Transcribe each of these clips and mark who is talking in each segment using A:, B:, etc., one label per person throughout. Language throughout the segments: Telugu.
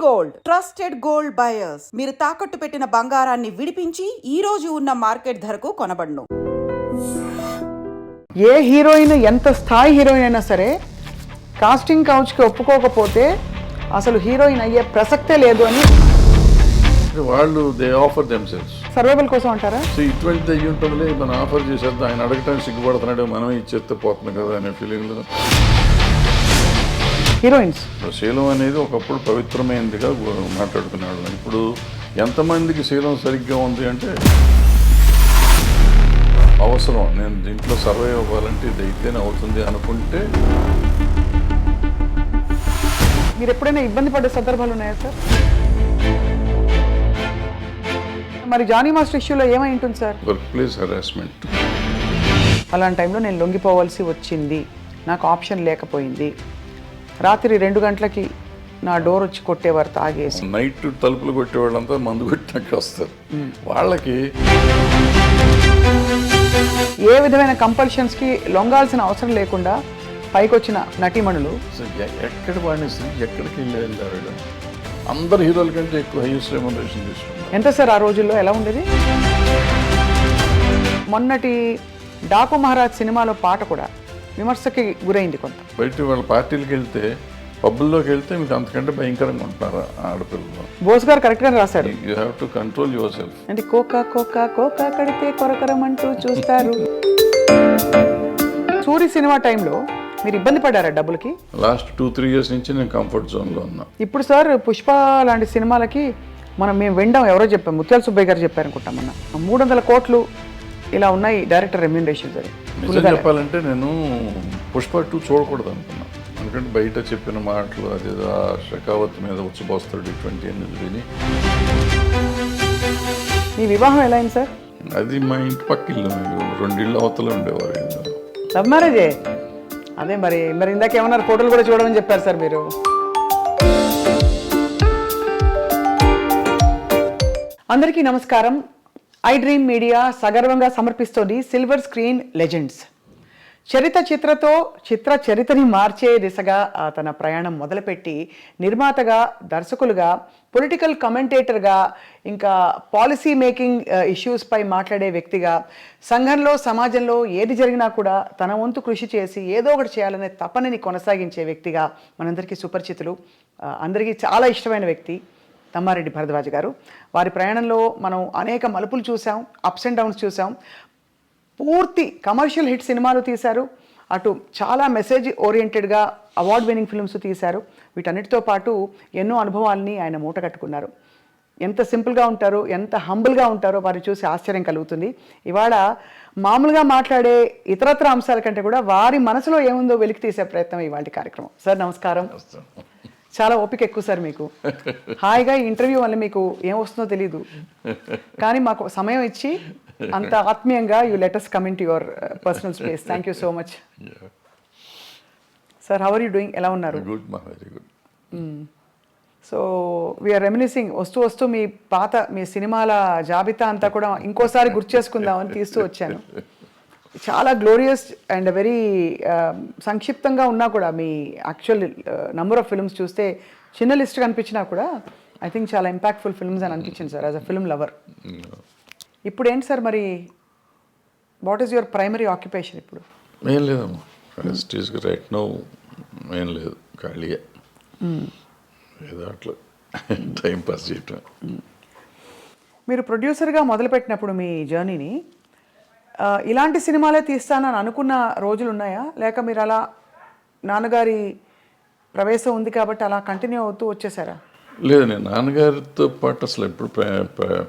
A: గోల్డ్ ట్రస్టెడ్ గోల్డ్ బయర్స్ మీరు తాకట్టు పెట్టిన బంగారాన్ని విడిపించి ఈ రోజు ఉన్న మార్కెట్ ధరకు కొనబడును.
B: ఏ హీరోయిన్ ఎంత స్థాయి హీరోయిన్ అయినా సరే కాస్టింగ్ కౌచ్కి ఒప్పుకోకపోతే అసలు హీరోయిన్ అయ్యే ప్రసక్తే లేదు అని
C: వాళ్ళు దే ఆఫర్ దెమ్సెల్స్
B: సర్వైవల్ కోసం అంటారా?
C: సో ఇటువంటి అయ్యి ఉంటుందిలే, మనం ఆఫర్ చేసేద్దాం, ఆయన అడగటానికి సిగ్గుపడుతున్నాడు, మనమే ఇచ్చేస్తే పోతుంది కదా అనే ఫీలింగ్లో
B: హీరోయిన్స్.
C: శీలం అనేది ఒకప్పుడు పవిత్రమైనదిగా మాట్లాడుకునేవాళ్ళం. ఇప్పుడు ఎంతమందికి శీలం సరిగ్గా ఉంది అంటే అవసరం, నేను దీంట్లో సర్వైవ్ అవ్వాలంటే ఇది అయితేనే అవుతుంది అనుకుంటే.
B: మీరు ఎప్పుడైనా ఇబ్బంది పడే సందర్భాలు ఉన్నాయా సార్? మరి జానీ మాస్టర్ ఇష్యూలో ఏమై ఉంటుంది సార్?
C: Work place harassment.
B: అలాంటి టైంలో నేను లొంగిపోవాల్సి వచ్చింది, నాకు ఆప్షన్ లేకపోయింది. రాత్రి 2 గంటలకి నా డోర్ వచ్చి కొట్టేవారు తాగేసి.
C: నైట్ తలుపులు కొట్టేవాళ్ళంతా మందు కొట్టినట్టు వస్తారు. వాళ్ళకి
B: ఏ విధమైన కంపల్షన్స్కి లొంగాల్సిన అవసరం లేకుండా పైకి వచ్చిన నటీమణులు
C: ఎక్కడ వాడిని ఎక్కడికి వెళ్ళారు. అందరు హీరోల కంటే ఎక్కువ హైయెస్ట్ రెమ్యునరేషన్ తీసుకున్నారు.
B: ఎంత సార్ ఆ రోజుల్లో? ఎలా ఉండేది? మొన్నటి డాకు మహారాజ్ సినిమాలో పాట కూడా విమర్శకి గురైంది కొంత.
C: బయట వాళ్ళ పార్టీలకు వెళ్తే, పబ్బుల్లోకి వెళ్తే మీకు అంతకంటే భయంకరంగా ఉంటున్నారు ఆడపిల్లలు.
B: బోస్ గారు కరెక్ట్గా రాశారు,
C: you have to control your self.
B: అంటే కోకా కోకా కోకా కడితే కొరకరమంటూ చూస్తారు. సూరి సినిమా టైంలో మీరు ఇబ్బంది పడ్డారా డబ్బులకి?
C: లాస్ట్ 2-3 ఇయర్స్ నుంచి నేను కంఫర్ట్ జోన్లో ఉన్నా.
B: ఇప్పుడు సార్ పుష్ప లాంటి సినిమాలకి మేము వినడం ఎవరో చెప్పాం, ముత్యాల సుబ్బయ్య గారు చెప్పారనుకుంటాం, మొన్న 300 కోట్లు ఇలా ఉన్నాయి డైరెక్టర్ రెమ్యూనరేషన్స్ అని.
C: నిజం చెప్పాలంటే నేను పుష్ప 2 చూడకూడదు అనుకున్నాను. ఎందుకంటే బయట చెప్పిన మాటలు, అది షెకావత్ మీద ఉచ్చబోస్తాడు ఇటువంటి ఎన్ని విని.
B: మీ వివాహం ఎలా అయింది సార్?
C: అది మా ఇంటి పక్క ఇల్లు, 2 ఇళ్ళు అవతల ఉండేవారు.
B: లవ్ మ్యారేజే? అదే మరి ఇందాక ఏమన్నారు, ఫోటోలు కూడా చూడమని చెప్పారు సార్ మీరు. అందరికీ నమస్కారం. ఐ డ్రీమ్ మీడియా సగర్వంగా సమర్పిస్తోంది సిల్వర్ స్క్రీన్ లెజెండ్స్. చరిత్రని మార్చే దిశగా తన ప్రయాణం మొదలుపెట్టి నిర్మాతగా, దర్శకులుగా, పొలిటికల్ కమెంటేటర్గా, ఇంకా పాలసీ మేకింగ్ ఇష్యూస్పై మాట్లాడే వ్యక్తిగా, సంఘంలో సమాజంలో ఏది జరిగినా కూడా తన వంతు కృషి చేసి ఏదో ఒకటి చేయాలనే తపనని కొనసాగించే వ్యక్తిగా మనందరికీ సుపరిచితులు, అందరికీ చాలా ఇష్టమైన వ్యక్తి తమ్మారెడ్డి భరద్వాజ్ గారు. వారి ప్రయాణంలో మనం అనేక మలుపులు చూసాం, అప్స్ అండ్ డౌన్స్ చూసాం. పూర్తి కమర్షియల్ హిట్ సినిమాలు తీశారు, అటు చాలా మెసేజ్ ఓరియంటెడ్గా అవార్డ్ విన్నింగ్ ఫిల్మ్స్ తీశారు. వీటన్నిటితో పాటు ఎన్నో అనుభవాల్ని ఆయన మూట కట్టుకున్నారు. ఎంత సింపుల్గా ఉంటారో, ఎంత హంబుల్గా ఉంటారో వారిని చూసి ఆశ్చర్యం కలుగుతుంది. ఇవాళ మామూలుగా మాట్లాడే ఇతరత్ర అంశాల కంటే కూడా వారి మనసులో ఏముందో వెలికి తీసే ప్రయత్నం ఇవాళ కార్యక్రమం. సార్ నమస్కారం. చాలా ఓపిక ఎక్కువ సార్ మీకు. హాయిగా ఈ ఇంటర్వ్యూ వల్ల మీకు ఏం వస్తుందో తెలీదు, కానీ మాకు సమయం ఇచ్చి అంత ఆత్మీయంగా you let us come into your personal space. Thank you so much. Sir, how are you doing? ఎలా ఉన్నారు?
C: గుడ్ మా, very good.
B: So we're reminiscing, వస్తూ మీ సినిమాల జాబితా అంతా కూడా ఇంకోసారి గుర్తు చేసుకుందామని తీస్తూ వచ్చాను. చాలా గ్లోరియస్ అండ్ వెరీ సంక్షిప్తంగా ఉన్నా కూడా మీ యాక్చువల్ నంబర్ ఆఫ్ ఫిల్మ్స్ చూస్తే చిన్న లిస్ట్ కనిపించినా కూడా ఐ థింక్ చాలా ఇంపాక్ట్ఫుల్ ఫిల్మ్స్ అని అనిపించింది sir as a film lover. ఇప్పుడు ఏంటి సార్ మరి, what is your primary occupation ఇప్పుడు?
C: ఏం లేదమ్మా, రైట్ నో ఏం లేదు, ఖాళీగా ఏదో అట్లా టైం పాస్ చేయటం.
B: మీరు ప్రొడ్యూసర్గా మొదలుపెట్టినప్పుడు మీ జర్నీని ఇలాంటి సినిమాలే తీస్తానని అనుకున్న రోజులు ఉన్నాయా, లేక మీరు అలా నాన్నగారి ప్రవేశం ఉంది కాబట్టి అలా కంటిన్యూ అవుతూ వచ్చేసారా?
C: లేదు, నేను నాన్నగారితో పాటు అసలు ఎప్పుడు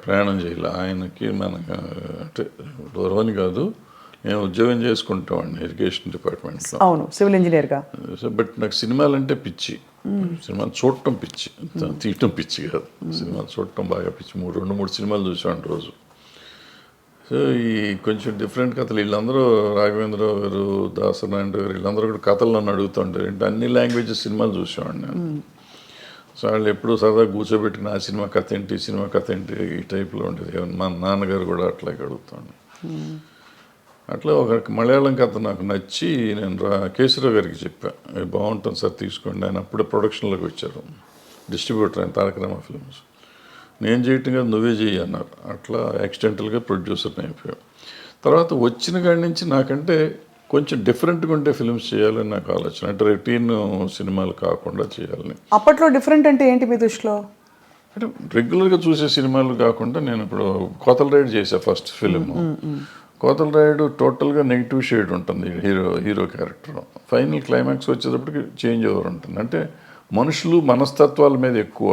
C: ప్రయాణం చేయాలి. ఆయనకి మనకు అంటే దూరమని కాదు, నేను ఉద్యోగం చేసుకుంటామండి ఇరిగేషన్ డిపార్ట్మెంట్లో.
B: అవును, సివిల్ ఇంజనీర్గా.
C: సో బట్ నాకు సినిమాలంటే పిచ్చి, సినిమాలు చూడటం పిచ్చి, తీయటం పిచ్చి కాదు. సినిమాలు చూడటం బాగా పిచ్చి. 2-3 సినిమాలు చూసాను రోజు. సో ఈ కొంచెం డిఫరెంట్ కథలు, వీళ్ళందరూ రాఘవేంద్రరావు గారు, దాసనారాయణ గారు, వీళ్ళందరూ కూడా కథలు నన్ను అడుగుతుంటారు. అంటే అన్ని లాంగ్వేజెస్ సినిమాలు చూసేవాడిని నేను. సో వాళ్ళు ఎప్పుడు సరదా కూర్చోబెట్టిన ఆ సినిమా కథ ఏంటి, సినిమా కథ ఏంటి, ఈ టైప్లో ఉండేది. మా నాన్నగారు కూడా అట్లాగే అడుగుతాను. అట్లా ఒక మలయాళం కథ నాకు నచ్చి నేను కేశవరావు గారికి చెప్పాను, బాగుంటుంది సార్ తీసుకోండి. ఆయన అప్పుడే ప్రొడక్షన్లోకి వచ్చారు. డిస్ట్రిబ్యూటర్ ఆయన తారక రామ ఫిల్మ్స్. నేను చేయటం కాదు నువ్వే చెయ్యి అన్నారు. అట్లా యాక్సిడెంటల్గా ప్రొడ్యూసర్ని అయిపోయాం. తర్వాత వచ్చిన కాడి నుంచి నాకంటే కొంచెం డిఫరెంట్గా ఉండే ఫిల్మ్స్ చేయాలని నాకు ఆలోచన. అంటే రొటీన్ సినిమాలు కాకుండా చేయాలని.
B: అప్పట్లో డిఫరెంట్ అంటే ఏంటి మీ దృష్టిలో?
C: అంటే రెగ్యులర్గా చూసే సినిమాలు కాకుండా నేను ఇప్పుడు కోతల రైడ్ చేసా ఫస్ట్ ఫిలిం. కోతల రైడ్ టోటల్గా నెగిటివ్ షేడ్ ఉంటుంది హీరో క్యారెక్టర్. ఫైనల్ క్లైమాక్స్ వచ్చేటప్పటికి చేంజ్ ఓవర్ ఉంటుంది. అంటే మనుషులు మనస్తత్వాల మీద ఎక్కువ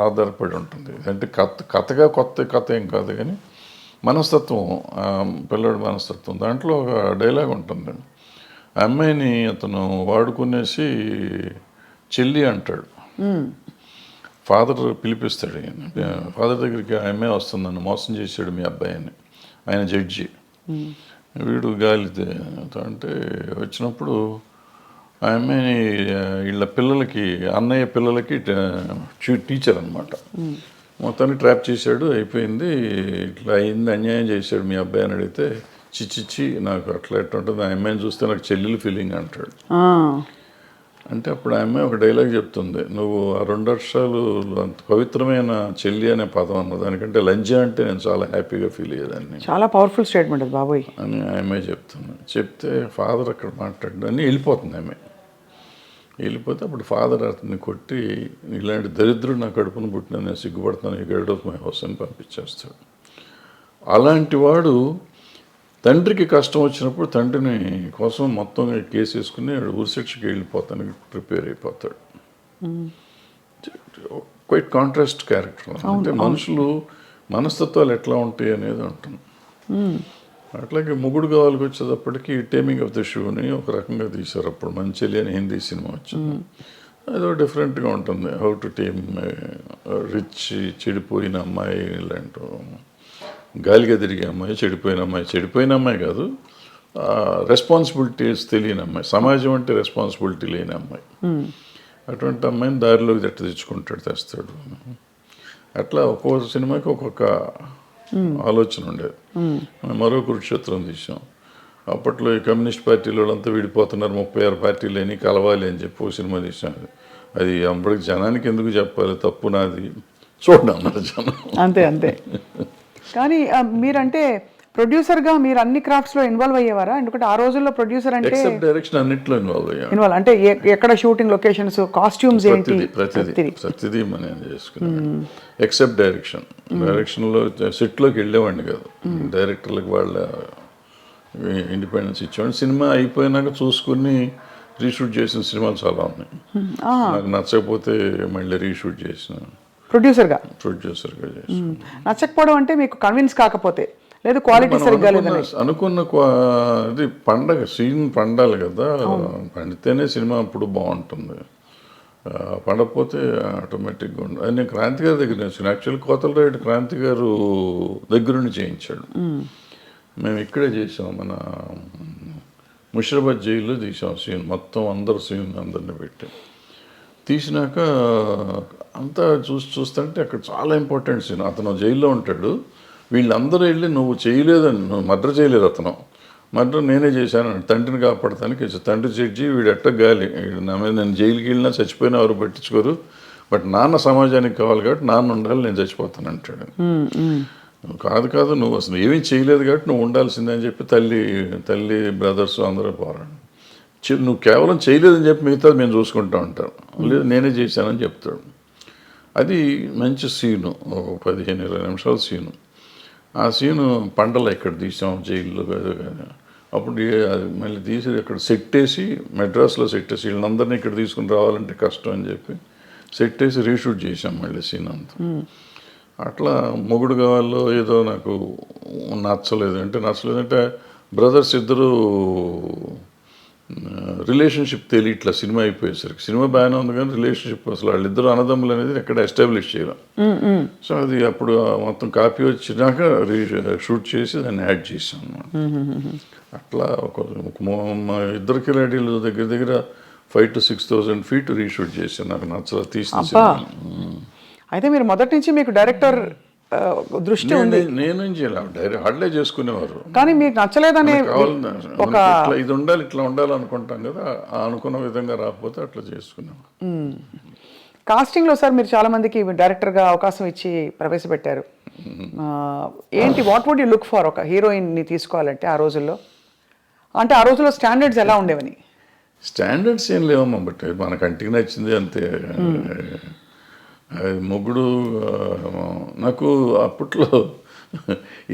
C: ఆధారపడి ఉంటుంది. అంటే కథగా కొత్త కథ ఏం కాదు కానీ మనస్తత్వం, పిల్లడి మనస్తత్వం. దాంట్లో ఒక డైలాగ్ ఉంటుంది. ఆ అమ్మాయిని అతను వాడుకునేసి చెల్లి అంటాడు. ఫాదర్ పిలిపిస్తాడు. ఫాదర్ దగ్గరికి ఆ అమ్మాయి వస్తుంది, నన్ను మోసం చేశాడు మీ అబ్బాయి అని. ఆయన జడ్జి. వీడు గాలి అంటే వచ్చినప్పుడు ఆ అమ్మాయిని వీళ్ళ పిల్లలకి, అన్నయ్య పిల్లలకి టీచర్ అనమాట. మొత్తాన్ని ట్రాప్ చేశాడు, అయిపోయింది, ఇట్లా అయింది, అన్యాయం చేశాడు మీ అబ్బాయి అని అడిగితే చిచ్చిచ్చి నాకు అట్లా ఎట్లా ఉంటుంది, ఆ అమ్మాయిని చూస్తే నాకు చెల్లెలు ఫీలింగ్ అంటాడు. అంటే అప్పుడు ఆ అమ్మాయి ఒక డైలాగ్ చెప్తుంది, నువ్వు ఆ 2 వర్షాలు అంత పవిత్రమైన చెల్లి అనే పదం అన్న దానికంటే లంజ అంటే నేను చాలా హ్యాపీగా ఫీల్ అయ్యేదాన్ని.
B: చాలా పవర్ఫుల్ స్టేట్మెంట్ అది బాబోయ్
C: అని ఆ అమ్మాయి చెప్తుంది. చెప్తే ఫాదర్ అక్కడ మాట్లాడు అని వెళ్ళిపోతుంది ఆమె. వెళ్ళిపోతే అప్పుడు ఫాదర్ అతన్ని కొట్టి, ఇలాంటి దరిద్రుడు నా కడుపును పుట్టిన నేను సిగ్గుపడతాను, గెట్ ఆఫ్ మై హౌస్ అని పంపించేస్తాడు. అలాంటి వాడు తండ్రికి కష్టం వచ్చినప్పుడు తండ్రిని కోసం మొత్తం కేసు వేసుకుని ఉరిశిక్షకి వెళ్ళిపోతానికి ప్రిపేర్ అయిపోతాడు. Quiet contrast character. అంటే మనుషులు మనస్తత్వాలు ఎట్లా ఉంటాయి అనేది ఉంటుంది. అట్లాగే మొగుడు కావాలికి వచ్చేటప్పటికి టేమింగ్ ఆఫ్ ద షూని ఒక రకంగా తీశారు. అప్పుడు మంచిలి అని హిందీ సినిమా వచ్చింది. అదో డిఫరెంట్గా ఉంటుంది. హౌ టు టేమ్ రిచ్ చెడిపోయిన అమ్మాయి, ఇలాంటి గాలిగా తిరిగే అమ్మాయి, చెడిపోయిన అమ్మాయి కాదు, రెస్పాన్సిబిలిటీస్ తెలియని అమ్మాయి, సమాజం అంటే రెస్పాన్సిబిలిటీ లేని అమ్మాయి. అటువంటి అమ్మాయిని దారిలోకి తెస్తాడు. అట్లా ఒక్కొక్క సినిమాకి ఒక్కొక్క ఆలోచన ఉండేది. మరో కురుక్షేత్రం తీసాం. అప్పట్లో ఈ కమ్యూనిస్ట్ పార్టీలు వాళ్ళంతా విడిపోతున్నారు, 36 పార్టీలు అని కలవాలి అని చెప్పి ఒక సినిమా తీసాం. అది అప్పటికి జనానికి ఎందుకు చెప్పాలి, తప్పు నాది, చూడండి అన్నారు జనం.
B: అంతే. కానీ మీరంటే ప్రొడ్యూసర్గా మీరు అన్ని క్రాఫ్ట్స్లో ఇన్వాల్వ్ అయ్యేవారా? ఎందుకంటే ఆ రోజుల్లో ప్రొడ్యూసర్ అంటే
C: ఎక్సెప్ట్ డైరెక్షన్ అన్నిట్లో ఇన్వాల్వ్
B: అంటే ఎక్కడ షూటింగ్ లొకేషన్స్, కాస్ట్యూమ్స్ ఏంటి,
C: ప్రతిదీ మనం చేసుకున్నాం. ఎక్సెప్ట్ డైరెక్షన్లో సెట్లోకి వెళ్ళేవాడిని కాదు. డైరెక్టర్లకు వాళ్ళ ఇండిపెండెన్స్ ఇచ్చేవాడిని. సినిమా అయిపోయినాక చూసుకుని రీషూట్ చేసిన సినిమాలు చాలా ఉన్నాయి. నాకు నచ్చకపోతే మళ్ళీ రీషూట్ చేసిన ప్రొడ్యూసర్గా చేసిన.
B: నచ్చకపోవడం అంటే మీకు కన్విన్స్ కాకపోతే, లేదు క్వాలిటీ సరిగ్గా లేదని
C: అనుకున్న ఇది పండగ సీన్ పండాలి కదా, పండితేనే సినిమా అప్పుడు బాగుంటుంది. పండకపోతే ఆటోమేటిక్గా ఉండదు. అది నేను క్రాంతి గారి దగ్గర నేర్చుకున్నాను. యాక్చువల్లీ కోతల రైడ్ క్రాంతి గారు దగ్గరుండి చేయించాడు. మేము ఇక్కడే చేసాం, మన ముషిరాబాద్ జైల్లో తీసాం సీన్ మొత్తం. అందరిని పెట్టి తీసినాక అంతా చూస్తుంటే అక్కడ చాలా ఇంపార్టెంట్ సీన్. అతను జైల్లో ఉంటాడు, వీళ్ళందరూ వెళ్ళి నువ్వు చేయలేదని, నువ్వు మర్డర్ చేయలేదు, అతను మర్డర్ నేనే చేశాను, తండ్రిని కాపాడతానికి. తండ్రి జడ్జి, వీడు ఎట్ట గాలి, నా మీద నేను జైలుకి వెళ్ళినా చచ్చిపోయినా ఎవరు పట్టించుకోరు, బట్ నాన్న సమాజానికి కావాలి కాబట్టి నాన్న ఉండాలి, నేను చచ్చిపోతాను అంటాడు. కాదు నువ్వు అసలు ఏమీ చేయలేదు కాబట్టి నువ్వు ఉండాల్సిందే అని చెప్పి తల్లి బ్రదర్స్ అందరూ పోరాడు. నువ్వు కేవలం చేయలేదని చెప్పి మిగతాది మేము చూసుకుంటా ఉంటాం, లేదు నేనే చేశానని చెప్తాడు. అది మంచి సీను, 15-20 నిమిషాల సీను. ఆ సీను పండల ఇక్కడ తీసాం జైల్లో. అప్పుడు మళ్ళీ తీసి ఇక్కడ సెట్ వేసి, మెడ్రాస్లో సెట్ వేసి, వీళ్ళందరినీ ఇక్కడ తీసుకుని రావాలంటే కష్టం అని చెప్పి సెట్ వేసి రీషూట్ చేసాం మళ్ళీ సీన్ అంతా. అట్లా మొగుడు కావాలో ఏదో నాకు నచ్చలేదంటే బ్రదర్స్ ఇద్దరు రిలేషన్షిప్ తెలియట్లా. సినిమా అయిపోయేసరికి సినిమా బాగానే ఉంది కానీ రిలేషన్షిప్ అసలు వాళ్ళిద్దరు అన్నదమ్ములు అనేది ఎక్కడ ఎస్టాబ్లిష్ చేయలేం. సో అది అప్పుడు మొత్తం కాపీ వచ్చినాక షూట్ చేసి దాన్ని యాడ్ చేసాం అన్నమాట. అట్లా మా ఇద్దరు కిలాడీలు దగ్గర 5,000 to 6,000 feet రీషూట్ చేశాను. నాకు నచ్చల తీసిన సినిమా.
B: అయితే మీరు మొదటి నుంచి మీకు డైరెక్టర్ దృష్టి ఉంది?
C: నేనేం చేయాలి, డైరెక్ట్ హార్డ్లే చేసుకునేవారు.
B: కానీ మీకు నచ్చలేదని
C: ఇది ఉండాలి, ఇట్లా ఉండాలి అనుకుంటాం కదా, అనుకున్న విధంగా రాకపోతే అట్లా చేసుకున్నాం.
B: కాస్టింగ్లో సార్ మీరు చాలా మందికి డైరెక్టర్గా అవకాశం ఇచ్చి ప్రవేశపెట్టారు. ఏంటి what would you look for ఒక హీరోయిన్ని తీసుకోవాలంటే ఆ రోజుల్లో? అంటే ఆ రోజుల్లో స్టాండర్డ్స్ ఎలా ఉండేవని?
C: స్టాండర్డ్స్ ఏం లేవమ్మా, బట్ మన కంటికి నచ్చింది అంతే. అది మొగుడు నాకు అప్పట్లో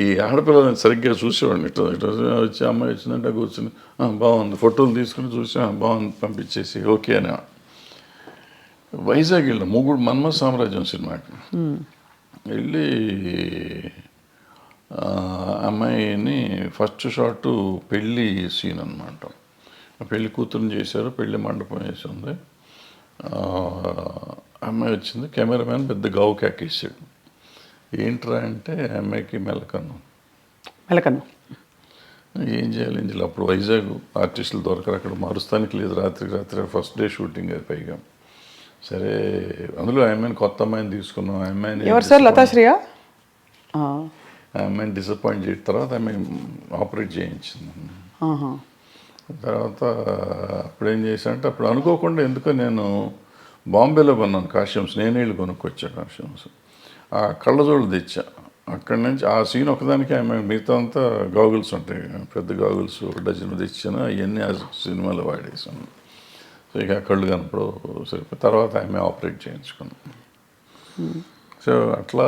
C: ఈ ఆడపిల్లలని సరిగ్గా చూసేవాడిని. ఇట్లా ఇట్లా వచ్చి అమ్మాయి వచ్చిందంటే కూర్చుని బాగుంది, ఫోటోలు తీసుకుని చూసి బాగుంది పంపించేసి ఓకే అని. వైజాగ్ వెళ్ళాం మొగుడు మన్మథ సామ్రాజ్యం సినిమాకి వెళ్ళి అమ్మాయిని ఫస్ట్ షాట్ పెళ్ళి సీన్ అనమాట. పెళ్లి కూతురుని చేశారు, పెళ్లి మండపం వేసి ఉంది. అమ్మాయి వచ్చింది, కెమెరామ్యాన్ పెద్ద గావు కేకేసాడు. ఏంట్రా అంటే అమ్మాయికి మెలకన్ను. ఏం చేయాలి అప్పుడు వైజాగ్ ఆర్టిస్టులు దొరకరు, అక్కడ మారుస్తానికి లేదు, రాత్రి ఫస్ట్ డే షూటింగ్ అది పైగా. సరే అందులో అమ్మాయిని కొత్త అమ్మాయిని తీసుకున్నాం. అమ్మాయిని
B: ఎవరు సార్? లతాశ్రీయా?
C: అమ్మాయిని డిసప్పాయింట్ చేసిన తర్వాత అమ్మాయి ఆపరేట్ చేయించింది. తర్వాత అప్పుడేం చేశానంటే అప్పుడు అనుకోకుండా ఎందుకో నేను బాంబేలో కొన్నాను కాస్ట్యూమ్స్, నేనే వెళ్ళి కొనుక్కొచ్చా కాస్ట్యూమ్స్. ఆ కళ్ళజోళ్ళు తెచ్చా అక్కడి నుంచి. ఆ సీన్ ఒకదానికి ఆమె మిగతా అంతా గాగుల్స్ ఉంటాయి, పెద్ద గాగుల్స్ డజన్ తెచ్చాను. అవన్నీ ఆ సినిమాలో వాడేసాను. సో ఇక కళ్ళు కనపడు సరిపోయి తర్వాత ఆమె ఆపరేట్ చేయించుకున్నాను. సో అట్లా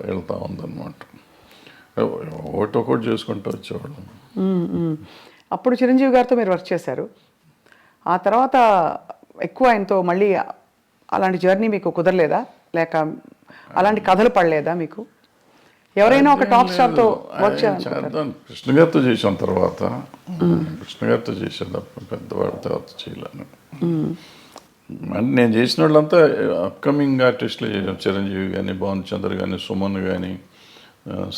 C: వెళ్తూ ఉందన్నమాట. ఒకటి చేసుకుంటూ వచ్చేవాళ్ళం.
B: అప్పుడు చిరంజీవి గారితో మీరు వర్క్ చేశారు. ఆ తర్వాత ఎక్కువ ఆయనతో మళ్ళీ అలాంటి జర్నీ మీకు కుదరలేదా? లేక అలాంటి కథలు పడలేదా మీకు? ఎవరైనా ఒక టాప్ స్టార్తో వర్క్
C: చేద్దాం కృష్ణ గారితో చేసాం. తర్వాత కృష్ణ గారితో చేసాను తప్ప పెద్దవాడి తర్వాత చేయలేను. అంటే నేను చేసిన వాళ్ళంతా అప్కమింగ్ ఆర్టిస్టులు చేసాం. చిరంజీవి కానీ, భానుచంద్ర కానీ, సుమన్ కానీ,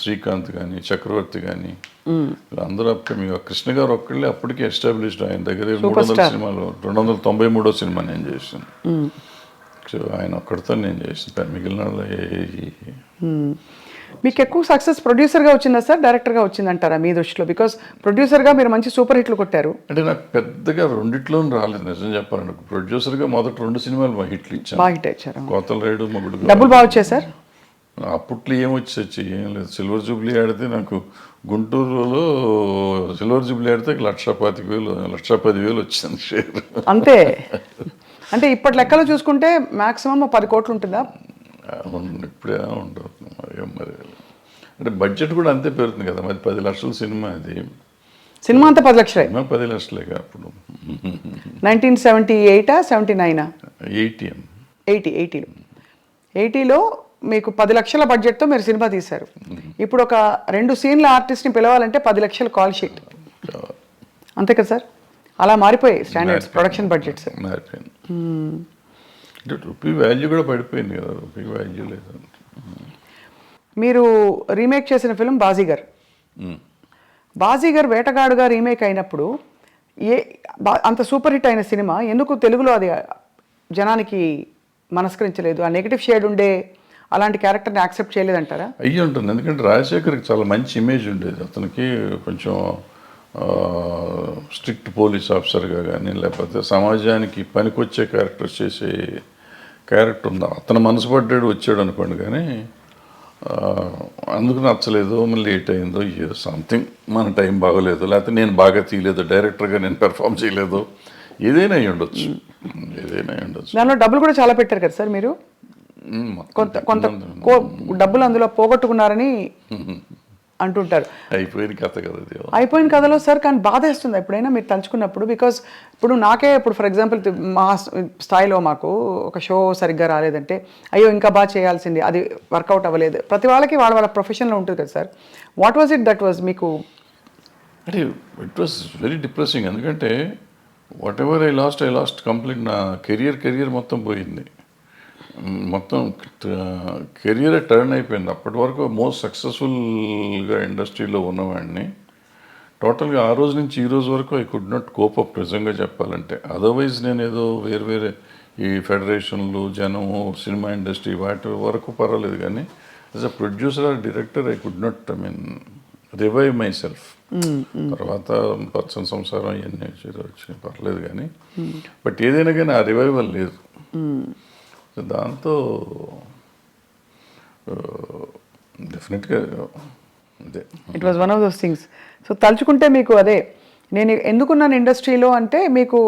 C: శ్రీకాంత్ కానీ, చక్రవర్తి కానీ, అందరూ అప్కమింగ్. కృష్ణ గారు ఒక్కళ్ళే అప్పటికే ఎస్టాబ్లిష్డ్. ఆయన దగ్గర 300 సినిమాలు, 293వ సినిమా నేను చేసాను. సో ఆయన ఒక్కడితో నేను చేసాను. మిగిలిన
B: మీకు ఎక్కువ సక్సెస్ ప్రొడ్యూసర్గా వచ్చిందా సార్, డైరెక్టర్గా వచ్చిందంటారా మీ దృష్టిలో? బికాస్ ప్రొడ్యూసర్గా మీరు మంచి సూపర్ హిట్లు కొట్టారు.
C: అంటే నాకు పెద్దగా రెండిట్లోనూ రాలేదు నిజం చెప్పాలంటే. ప్రొడ్యూసర్గా మొదటి 2 సినిమాలు హిట్లు ఇచ్చాను.
B: బాగా హిట్ ఇచ్చారు.
C: కోతల రేడు, మొగుడు.
B: డబ్బులు బాగా వచ్చాయి సార్?
C: అప్పట్లో ఏమొచ్చి ఏం లేదు. సిల్వర్ జూబ్లీ ఆడితే నాకు గుంటూరులో సిల్వర్ జూబ్లీ ఆడితే 1,25,000 1,10,000 వచ్చింది షేర్
B: అంతే. అంటే ఇప్పటి లెక్కలో చూసుకుంటే మాక్సిమం 10 కోట్లు ఉంటుందా?
C: ఇప్పుడే ఉండదు మరి. అంటే బడ్జెట్ కూడా అంతే పెరుగుతుంది కదా మరి. 10 లక్షల సినిమా అది.
B: సినిమా అంతా 10 లక్షలే?
C: 10 లక్షలేగా అప్పుడు.
B: 1978 79
C: 80
B: 80లో మీకు 10 లక్షల బడ్జెట్తో మీరు సినిమా తీశారు. ఇప్పుడు ఒక 2 సీన్ల ఆర్టిస్ట్ని పిలవాలంటే 10 లక్షల కాల్ షీట్. అంతే కదా సార్? అలా మారిపోయాయి స్టాండర్డ్స్, ప్రొడక్షన్ బడ్జెట్స్
C: మారిపోయింది. రూపీ వాల్యూ కూడా పడిపోయింది కదా. రూపీ వాల్యూ లేదు.
B: మీరు రీమేక్ చేసిన ఫిల్మ్ బాజీగర్. బాజీగర్ వేటగాడుగా రీమేక్ అయినప్పుడు అంత సూపర్ హిట్ అయిన సినిమా ఎందుకు తెలుగులో అది జనానికి మనస్కరించలేదు? ఆ నెగిటివ్ షేడ్ ఉండే అలాంటి క్యారెక్టర్ని యాక్సెప్ట్ చేయలేదంటారా?
C: అయ్యి ఉంటుంది. ఎందుకంటే రాజశేఖర్కి చాలా మంచి ఇమేజ్ ఉండేది. అతనికి కొంచెం స్ట్రిక్ట్ పోలీస్ ఆఫీసర్గా కానీ, లేకపోతే సమాజానికి పనికొచ్చే క్యారెక్టర్స్ చేసే క్యారెక్టర్ ఉంది. అతను మనసు పడ్డాడు వచ్చాడు అనుకోండి. కానీ అందుకు నచ్చలేదు, మళ్ళీ లేట్ అయిందో ఏదో సంథింగ్, మన టైం బాగోలేదు, లేకపోతే నేను బాగా తీయలేదు, డైరెక్టర్గా నేను పెర్ఫామ్ చేయలేదు, ఏదైనా అయి ఉండొచ్చు.
B: దానిలో డబ్బులు కూడా చాలా పెట్టారు కదా సార్ మీరు. కొంత డబ్బులు అందులో పోగొట్టుకున్నారని అంటుంటారు.
C: అయిపోయిన కథ కదా అది.
B: అయిపోయిన కథలో సార్. కానీ బాధేస్తుంది ఎప్పుడైనా మీరు తలుచుకున్నప్పుడు. బికాస్ ఇప్పుడు నాకే ఇప్పుడు ఫర్ ఎగ్జాంపుల్ మా స్థాయిలో మాకు ఒక షో సరిగ్గా రాలేదంటే అయ్యో ఇంకా బాగా చేయాల్సింది, అది వర్కౌట్ అవ్వలేదు. ప్రతి వాళ్ళకి వాళ్ళ ప్రొఫెషన్లో ఉంటుంది కదా sir. What was it that was మీకు?
C: అంటే ఇట్ వాజ్ వెరీ డిప్రెసింగ్. ఎందుకంటే what ever I last complete. నా కెరియర్ మొత్తం పోయింది. మొత్తం కెరియరే టర్న్ అయిపోయింది. అప్పటి వరకు మోస్ట్ సక్సెస్ఫుల్గా ఇండస్ట్రీలో ఉన్నవాడిని టోటల్గా ఆ రోజు నుంచి ఈ రోజు వరకు I could not cope up నిజంగా చెప్పాలంటే. అదర్వైజ్ నేను ఏదో వేరే ఈ ఫెడరేషన్లు, జనము, సినిమా ఇండస్ట్రీ వాటి వరకు పర్వాలేదు. కానీ as a producer or director I could not revive myself. తర్వాత పచ్చని సంసారం ఇవన్నీ వచ్చి పర్లేదు కానీ బట్ ఏదైనా కానీ ఆ రివైవల్ లేదు. సో దాంతో డెఫినెట్గా అదే
B: it was one of those things. So తలుచుకుంటే మీకు అదే నేను ఎందుకున్నాను ఇండస్ట్రీలో అంటే మీకు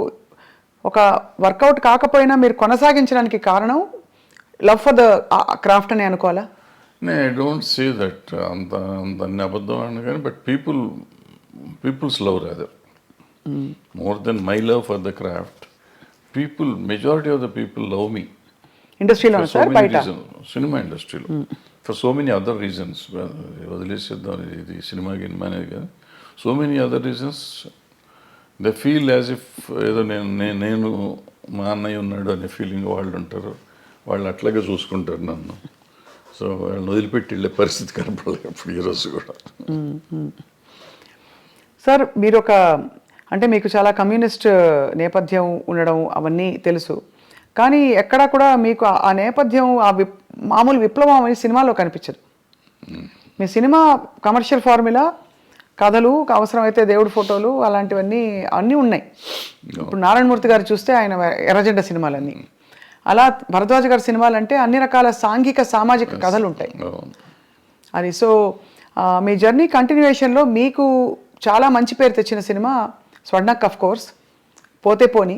B: ఒక వర్కౌట్ కాకపోయినా మీరు కొనసాగించడానికి కారణం లవ్ ఫర్ ద క్రాఫ్ట్ అని అనుకోవాలా?
C: ఐ డోంట్ సే దట్ అంత అన్ని అబద్ధం అని కానీ but people's love rather more than my love for the craft. Majority of the people love me
B: ఇండస్ట్రీలో సార్ బయట
C: సినిమా ఇండస్ట్రీలో for so many other reasons. వదిలేసేద్దాం ఇది సినిమా గినిమా అనేది కానీ so many other reasons they feel as if ఏదో నేను మా అన్నయ్య ఉన్నాడు అనే ఫీలింగ్ వాళ్ళు ఉంటారు. వాళ్ళు అట్లాగే చూసుకుంటారు నన్ను. సో వాళ్ళని వదిలిపెట్టి వెళ్ళే పరిస్థితి కనపడలేదు ఇప్పుడు ఈరోజు కూడా.
B: సార్ మీరు అంటే మీకు చాలా కమ్యూనిస్ట్ నేపథ్యం ఉండడం అవన్నీ తెలుసు, కానీ ఎక్కడా కూడా మీకు ఆ నేపథ్యం మామూలు విప్లవం అనేది సినిమాలో కనిపించదు. మీ సినిమా కమర్షియల్ ఫార్ములా, కథలు, అవసరమైతే దేవుడి ఫోటోలు అలాంటివన్నీ అన్నీ ఉన్నాయి. ఇప్పుడు నారాయణమూర్తి గారు చూస్తే ఆయన ఎర్రజెండ సినిమాలన్నీ, అలా భరద్వాజ్ గారి సినిమాలు అంటే అన్ని రకాల సాంఘిక సామాజిక కథలు ఉంటాయి. అది సో మీ జర్నీ కంటిన్యూయేషన్లో మీకు చాలా మంచి పేరు తెచ్చిన సినిమా స్వర్ణక్, ఆఫ్ కోర్స్, పోతే పోని,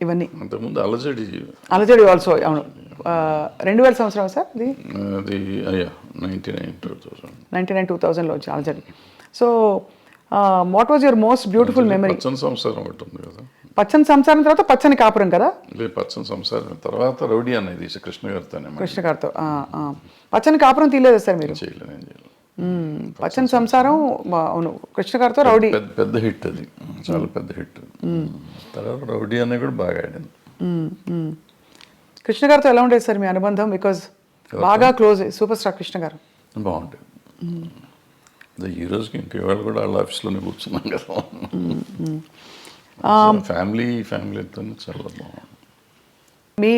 B: ఇవన్నీ.
C: అంతకుముందు అలజడి
B: ఆల్సో అవును 2000 సంవత్సరం సార్ అది 99-2000లో వచ్చి అలజడి. So what was your most beautiful memory?
C: పచ్చని సంసారం ఒకటి ఉంది కదా.
B: పచ్చని సంసారం తర్వాత పచ్చని కాపురం కదా.
C: పచ్చని సంసారం తర్వాత రౌడీ అనేది కృష్ణ గారితో
B: పచ్చని కాపురం తీయలేదు సార్ మీరు?
C: చేయలేదు.
B: పచ్చని సంసారం అవును కృష్ణ గారితో రౌడీ
C: పెద్ద హిట్, అది చాలా పెద్ద హిట్. తర్వాత రౌడీ అనేది కూడా బాగా ఆడింది.
B: కృష్ణ గారితో ఎలా ఉండేది సార్ మీ అనుబంధం? బికాజ్ బాగా క్లోజ్ సూపర్ స్టార్ కృష్ణ గారు.
C: బాగుంటుంది. ఈ రోజుకి ఇంకా ఇవాళ కూడా వాళ్ళ ఆఫీస్లోనే కూర్చున్నాం కదా. ఫ్యామిలీతో చాలా బాగుంది.
B: మీ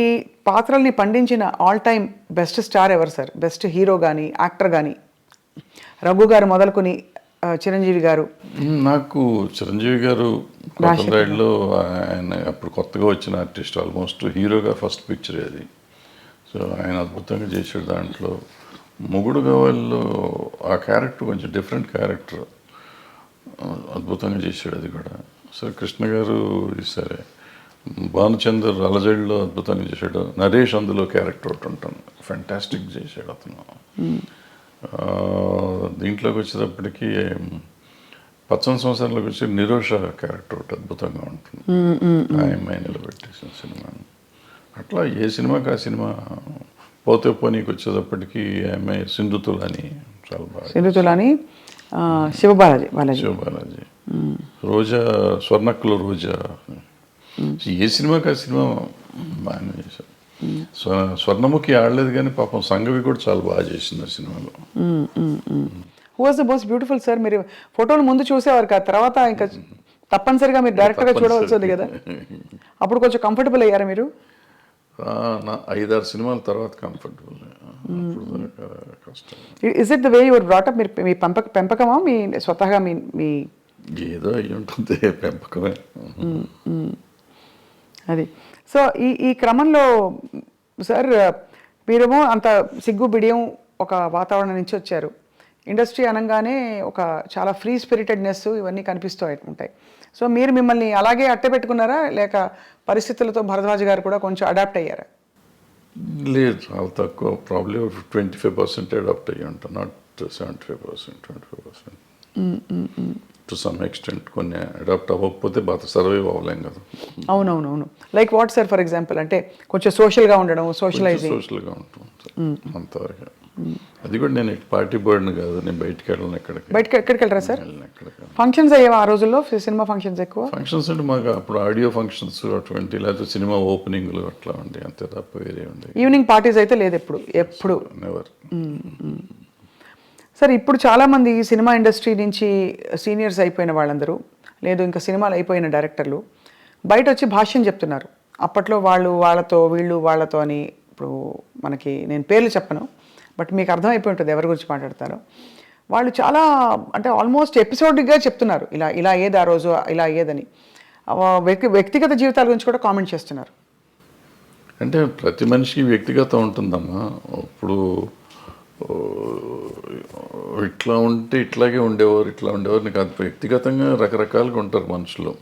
B: పాత్రల్ని పండించిన ఆల్ టైమ్ బెస్ట్ స్టార్ ఎవరు సార్? బెస్ట్ హీరో కానీ యాక్టర్ కానీ? రఘు గారు మొదలుకొని చిరంజీవి గారు.
C: నాకు చిరంజీవి గారు కొత్తలో ఆయన అప్పుడు కొత్తగా వచ్చిన ఆర్టిస్ట్, ఆల్మోస్ట్ హీరోగా ఫస్ట్ పిక్చర్ అది. సో ఆయన అద్భుతంగా చేసాడు దాంట్లో. మొగుడు గవాల్లో ఆ క్యారెక్టర్ కొంచెం డిఫరెంట్ క్యారెక్టర్, అద్భుతంగా చేశాడు అది కూడా. సరే కృష్ణ గారు సరే, భానుచందర్ అలజడిలో అద్భుతంగా చేశాడు. నరేష్ అందులో క్యారెక్టర్ ఒకటి ఉంటాను, ఫెంటాస్టిక్ చేశాడు అతను. దీంట్లోకి వచ్చేటప్పటికి పచ్చని సంవత్సరంలోకి వచ్చి నిరోష క్యారెక్టర్ ఒకటి అద్భుతంగా ఉంటుంది, ఆ అమ్మాయి నిలబెట్టేసిన సినిమా. అట్లా ఏ సినిమాకి ఆ సినిమా. పోతే పోనీకి వచ్చేటప్పటికి ఆ అమ్మాయి సింధుతులని చాలా బాగా.
B: సింధుతులని శివబాలాజీ.
C: రోజా, స్వర్ణక్కులో రోజా. ఏ సినిమాకి ఆ సినిమా బాగానే చేశారు. స్వర్ణముఖి ఆడలేదు కానీ పాపం సంగవి కూడా చాలా బాగా చేసింది ఆ సినిమాలో.
B: Who was the most beautiful sir? మీరు ఫోటోలు ముందు చూసేవారు కదా, తర్వాత ఇంకా తప్పనిసరిగా మీరు డైరెక్ట్గా చూడవలసి ఉంది కదా, అప్పుడు కొంచెం కంఫర్టబుల్ అయ్యారా మీరు?
C: 5-6 సినిమాల తర్వాత కంఫర్టబుల్. కష్టం.
B: Is it the way your brought up? మీరు మీ పెంపకమా మీ స్వతహాగా మీ
C: ఏదో అయ్యి ఉంటుంది, పెంపకమే
B: అది. సో ఈ క్రమంలో సార్ మీరేమో అంత సిగ్గు బిడియం ఒక వాతావరణం నుంచి వచ్చారు. ఇండస్ట్రీ అనగానే ఒక చాలా ఫ్రీ స్పిరిటెడ్నెస్ ఇవన్నీ కనిపిస్తూ ఉంటాయి. సో మీరు మిమ్మల్ని అలాగే అట్టే పెట్టుకున్నారా, లేక పరిస్థితులతో భరద్వాజ్ గారు కూడా కొంచెం అడాప్ట్ అయ్యారా?
C: లేదు, చాలా తక్కువ. ప్రాబ్లీ 25% అడాప్ట్ అయ్యి ఉంటాను, నాట్ 75%, 25%. టు సమ్ ఎక్స్టెంట్ కొన్ని అడాప్ట్ అవ్వకపోతే బాగా సర్వైవ్ అవ్వలేం కదా.
B: అవునవునవును. Like what sir for example? అంటే కొంచెం సోషల్గా ఉండడం,
C: సోషల్గా ఉంటుంది అంతవరకు. అది కూడా నేను పార్టీ బర్డ్ని కాదు, నేను బయటికి వెళ్ళను.
B: ఎక్కడికి వెళ్ళరా సార్? ఫంక్షన్స్ అయ్యేవా ఆ రోజుల్లో? సినిమా ఫంక్షన్స్ ఎక్కువ?
C: ఫంక్షన్స్ అంటే మాకు అప్పుడు ఆడియో ఫంక్షన్స్ అటువంటి, లేకపోతే సినిమా ఓపెనింగ్లు అట్లా ఉండే, అంతే తప్ప వేరే ఉండే.
B: ఈవినింగ్ పార్టీస్ అయితే లేదు ఎప్పుడు?
C: నెవర్.
B: సార్ ఇప్పుడు చాలామంది సినిమా ఇండస్ట్రీ నుంచి సీనియర్స్ అయిపోయిన వాళ్ళందరూ, లేదు ఇంకా సినిమాలు అయిపోయిన డైరెక్టర్లు బయట వచ్చి భాష్యం చెప్తున్నారు. అప్పట్లో వాళ్ళతో వీళ్ళు వాళ్ళతో అని. ఇప్పుడు మనకి నేను పేర్లు చెప్పను, బట్ మీకు అర్థమైపోయి ఉంటుంది ఎవరి గురించి మాట్లాడతారో. వాళ్ళు చాలా అంటే ఆల్మోస్ట్ ఎపిసోడిక్గా చెప్తున్నారు, ఇలా ఏది ఆ రోజు ఇలా ఏదని. వ్యక్తిగత జీవితాల గురించి కూడా కామెంట్ చేస్తున్నారు.
C: అంటే ప్రతి మనిషికి వ్యక్తిగతం ఉంటుందమ్మా. ఇప్పుడు ఓ, ఇట్లా ఉంటే ఇట్లాగే ఉండేవారు, ఇట్లా ఉండేవారు. నీకు అది వ్యక్తిగతంగా రకరకాలుగా ఉంటారు మనుషులు.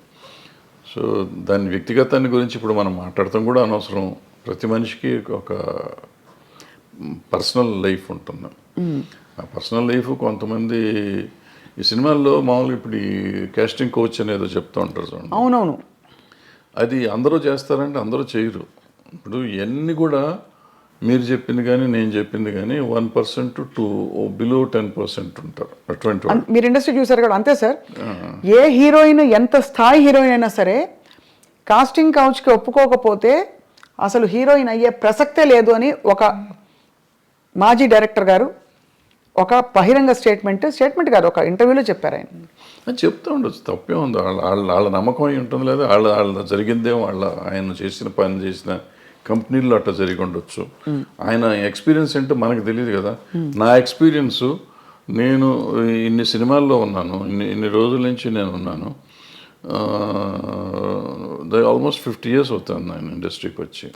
C: సో దాని వ్యక్తిగతాన్ని గురించి ఇప్పుడు మనం మాట్లాడటం కూడా అనవసరం. ప్రతి మనిషికి ఒక పర్సనల్ లైఫ్ ఉంటుంది. ఆ పర్సనల్ లైఫ్ కొంతమంది ఈ సినిమాల్లో మామూలుగా ఇప్పుడు ఈ కాస్టింగ్ కోచ్ అనేదో చెప్తూ ఉంటారు చూడండి.
B: అవునవును.
C: అది అందరూ చేస్తారంటే అందరూ చేయరు. ఇప్పుడు ఇవన్నీ కూడా మీరు చెప్పింది కానీ నేను చెప్పింది కానీ 1% టు బిలో 10% ఉంటారు అటువంటి వాళ్ళు.
B: మీరు ఇండస్ట్రీ చూసారు కదా, అంతే సార్. ఏ హీరోయిన్ ఎంత స్థాయి హీరోయిన్ అయినా సరే కాస్టింగ్ కౌచ్కి ఒప్పుకోకపోతే అసలు హీరోయిన్ అయ్యే ప్రసక్తే లేదు అని ఒక మాజీ డైరెక్టర్ గారు ఒక బహిరంగ స్టేట్మెంట్ కాదు, ఒక ఇంటర్వ్యూలో చెప్పారు ఆయన.
C: అది చెప్తూ ఉండొచ్చు, తప్పే ఉంది. వాళ్ళ నమ్మకం అయి ఉంటుంది, లేదా వాళ్ళ జరిగిందేమో, ఆయన చేసిన పని చేసిన కంపెనీల్లో అట్లా జరిగి ఉండొచ్చు. ఆయన ఎక్స్పీరియన్స్ ఏంటో మనకు తెలియదు కదా. నా ఎక్స్పీరియన్స్, నేను ఇన్ని సినిమాల్లో ఉన్నాను, ఇన్ని రోజుల నుంచి నేను ఉన్నాను. ఆల్మోస్ట్ 50 years అవుతాను నేను ఇండస్ట్రీకి వచ్చి.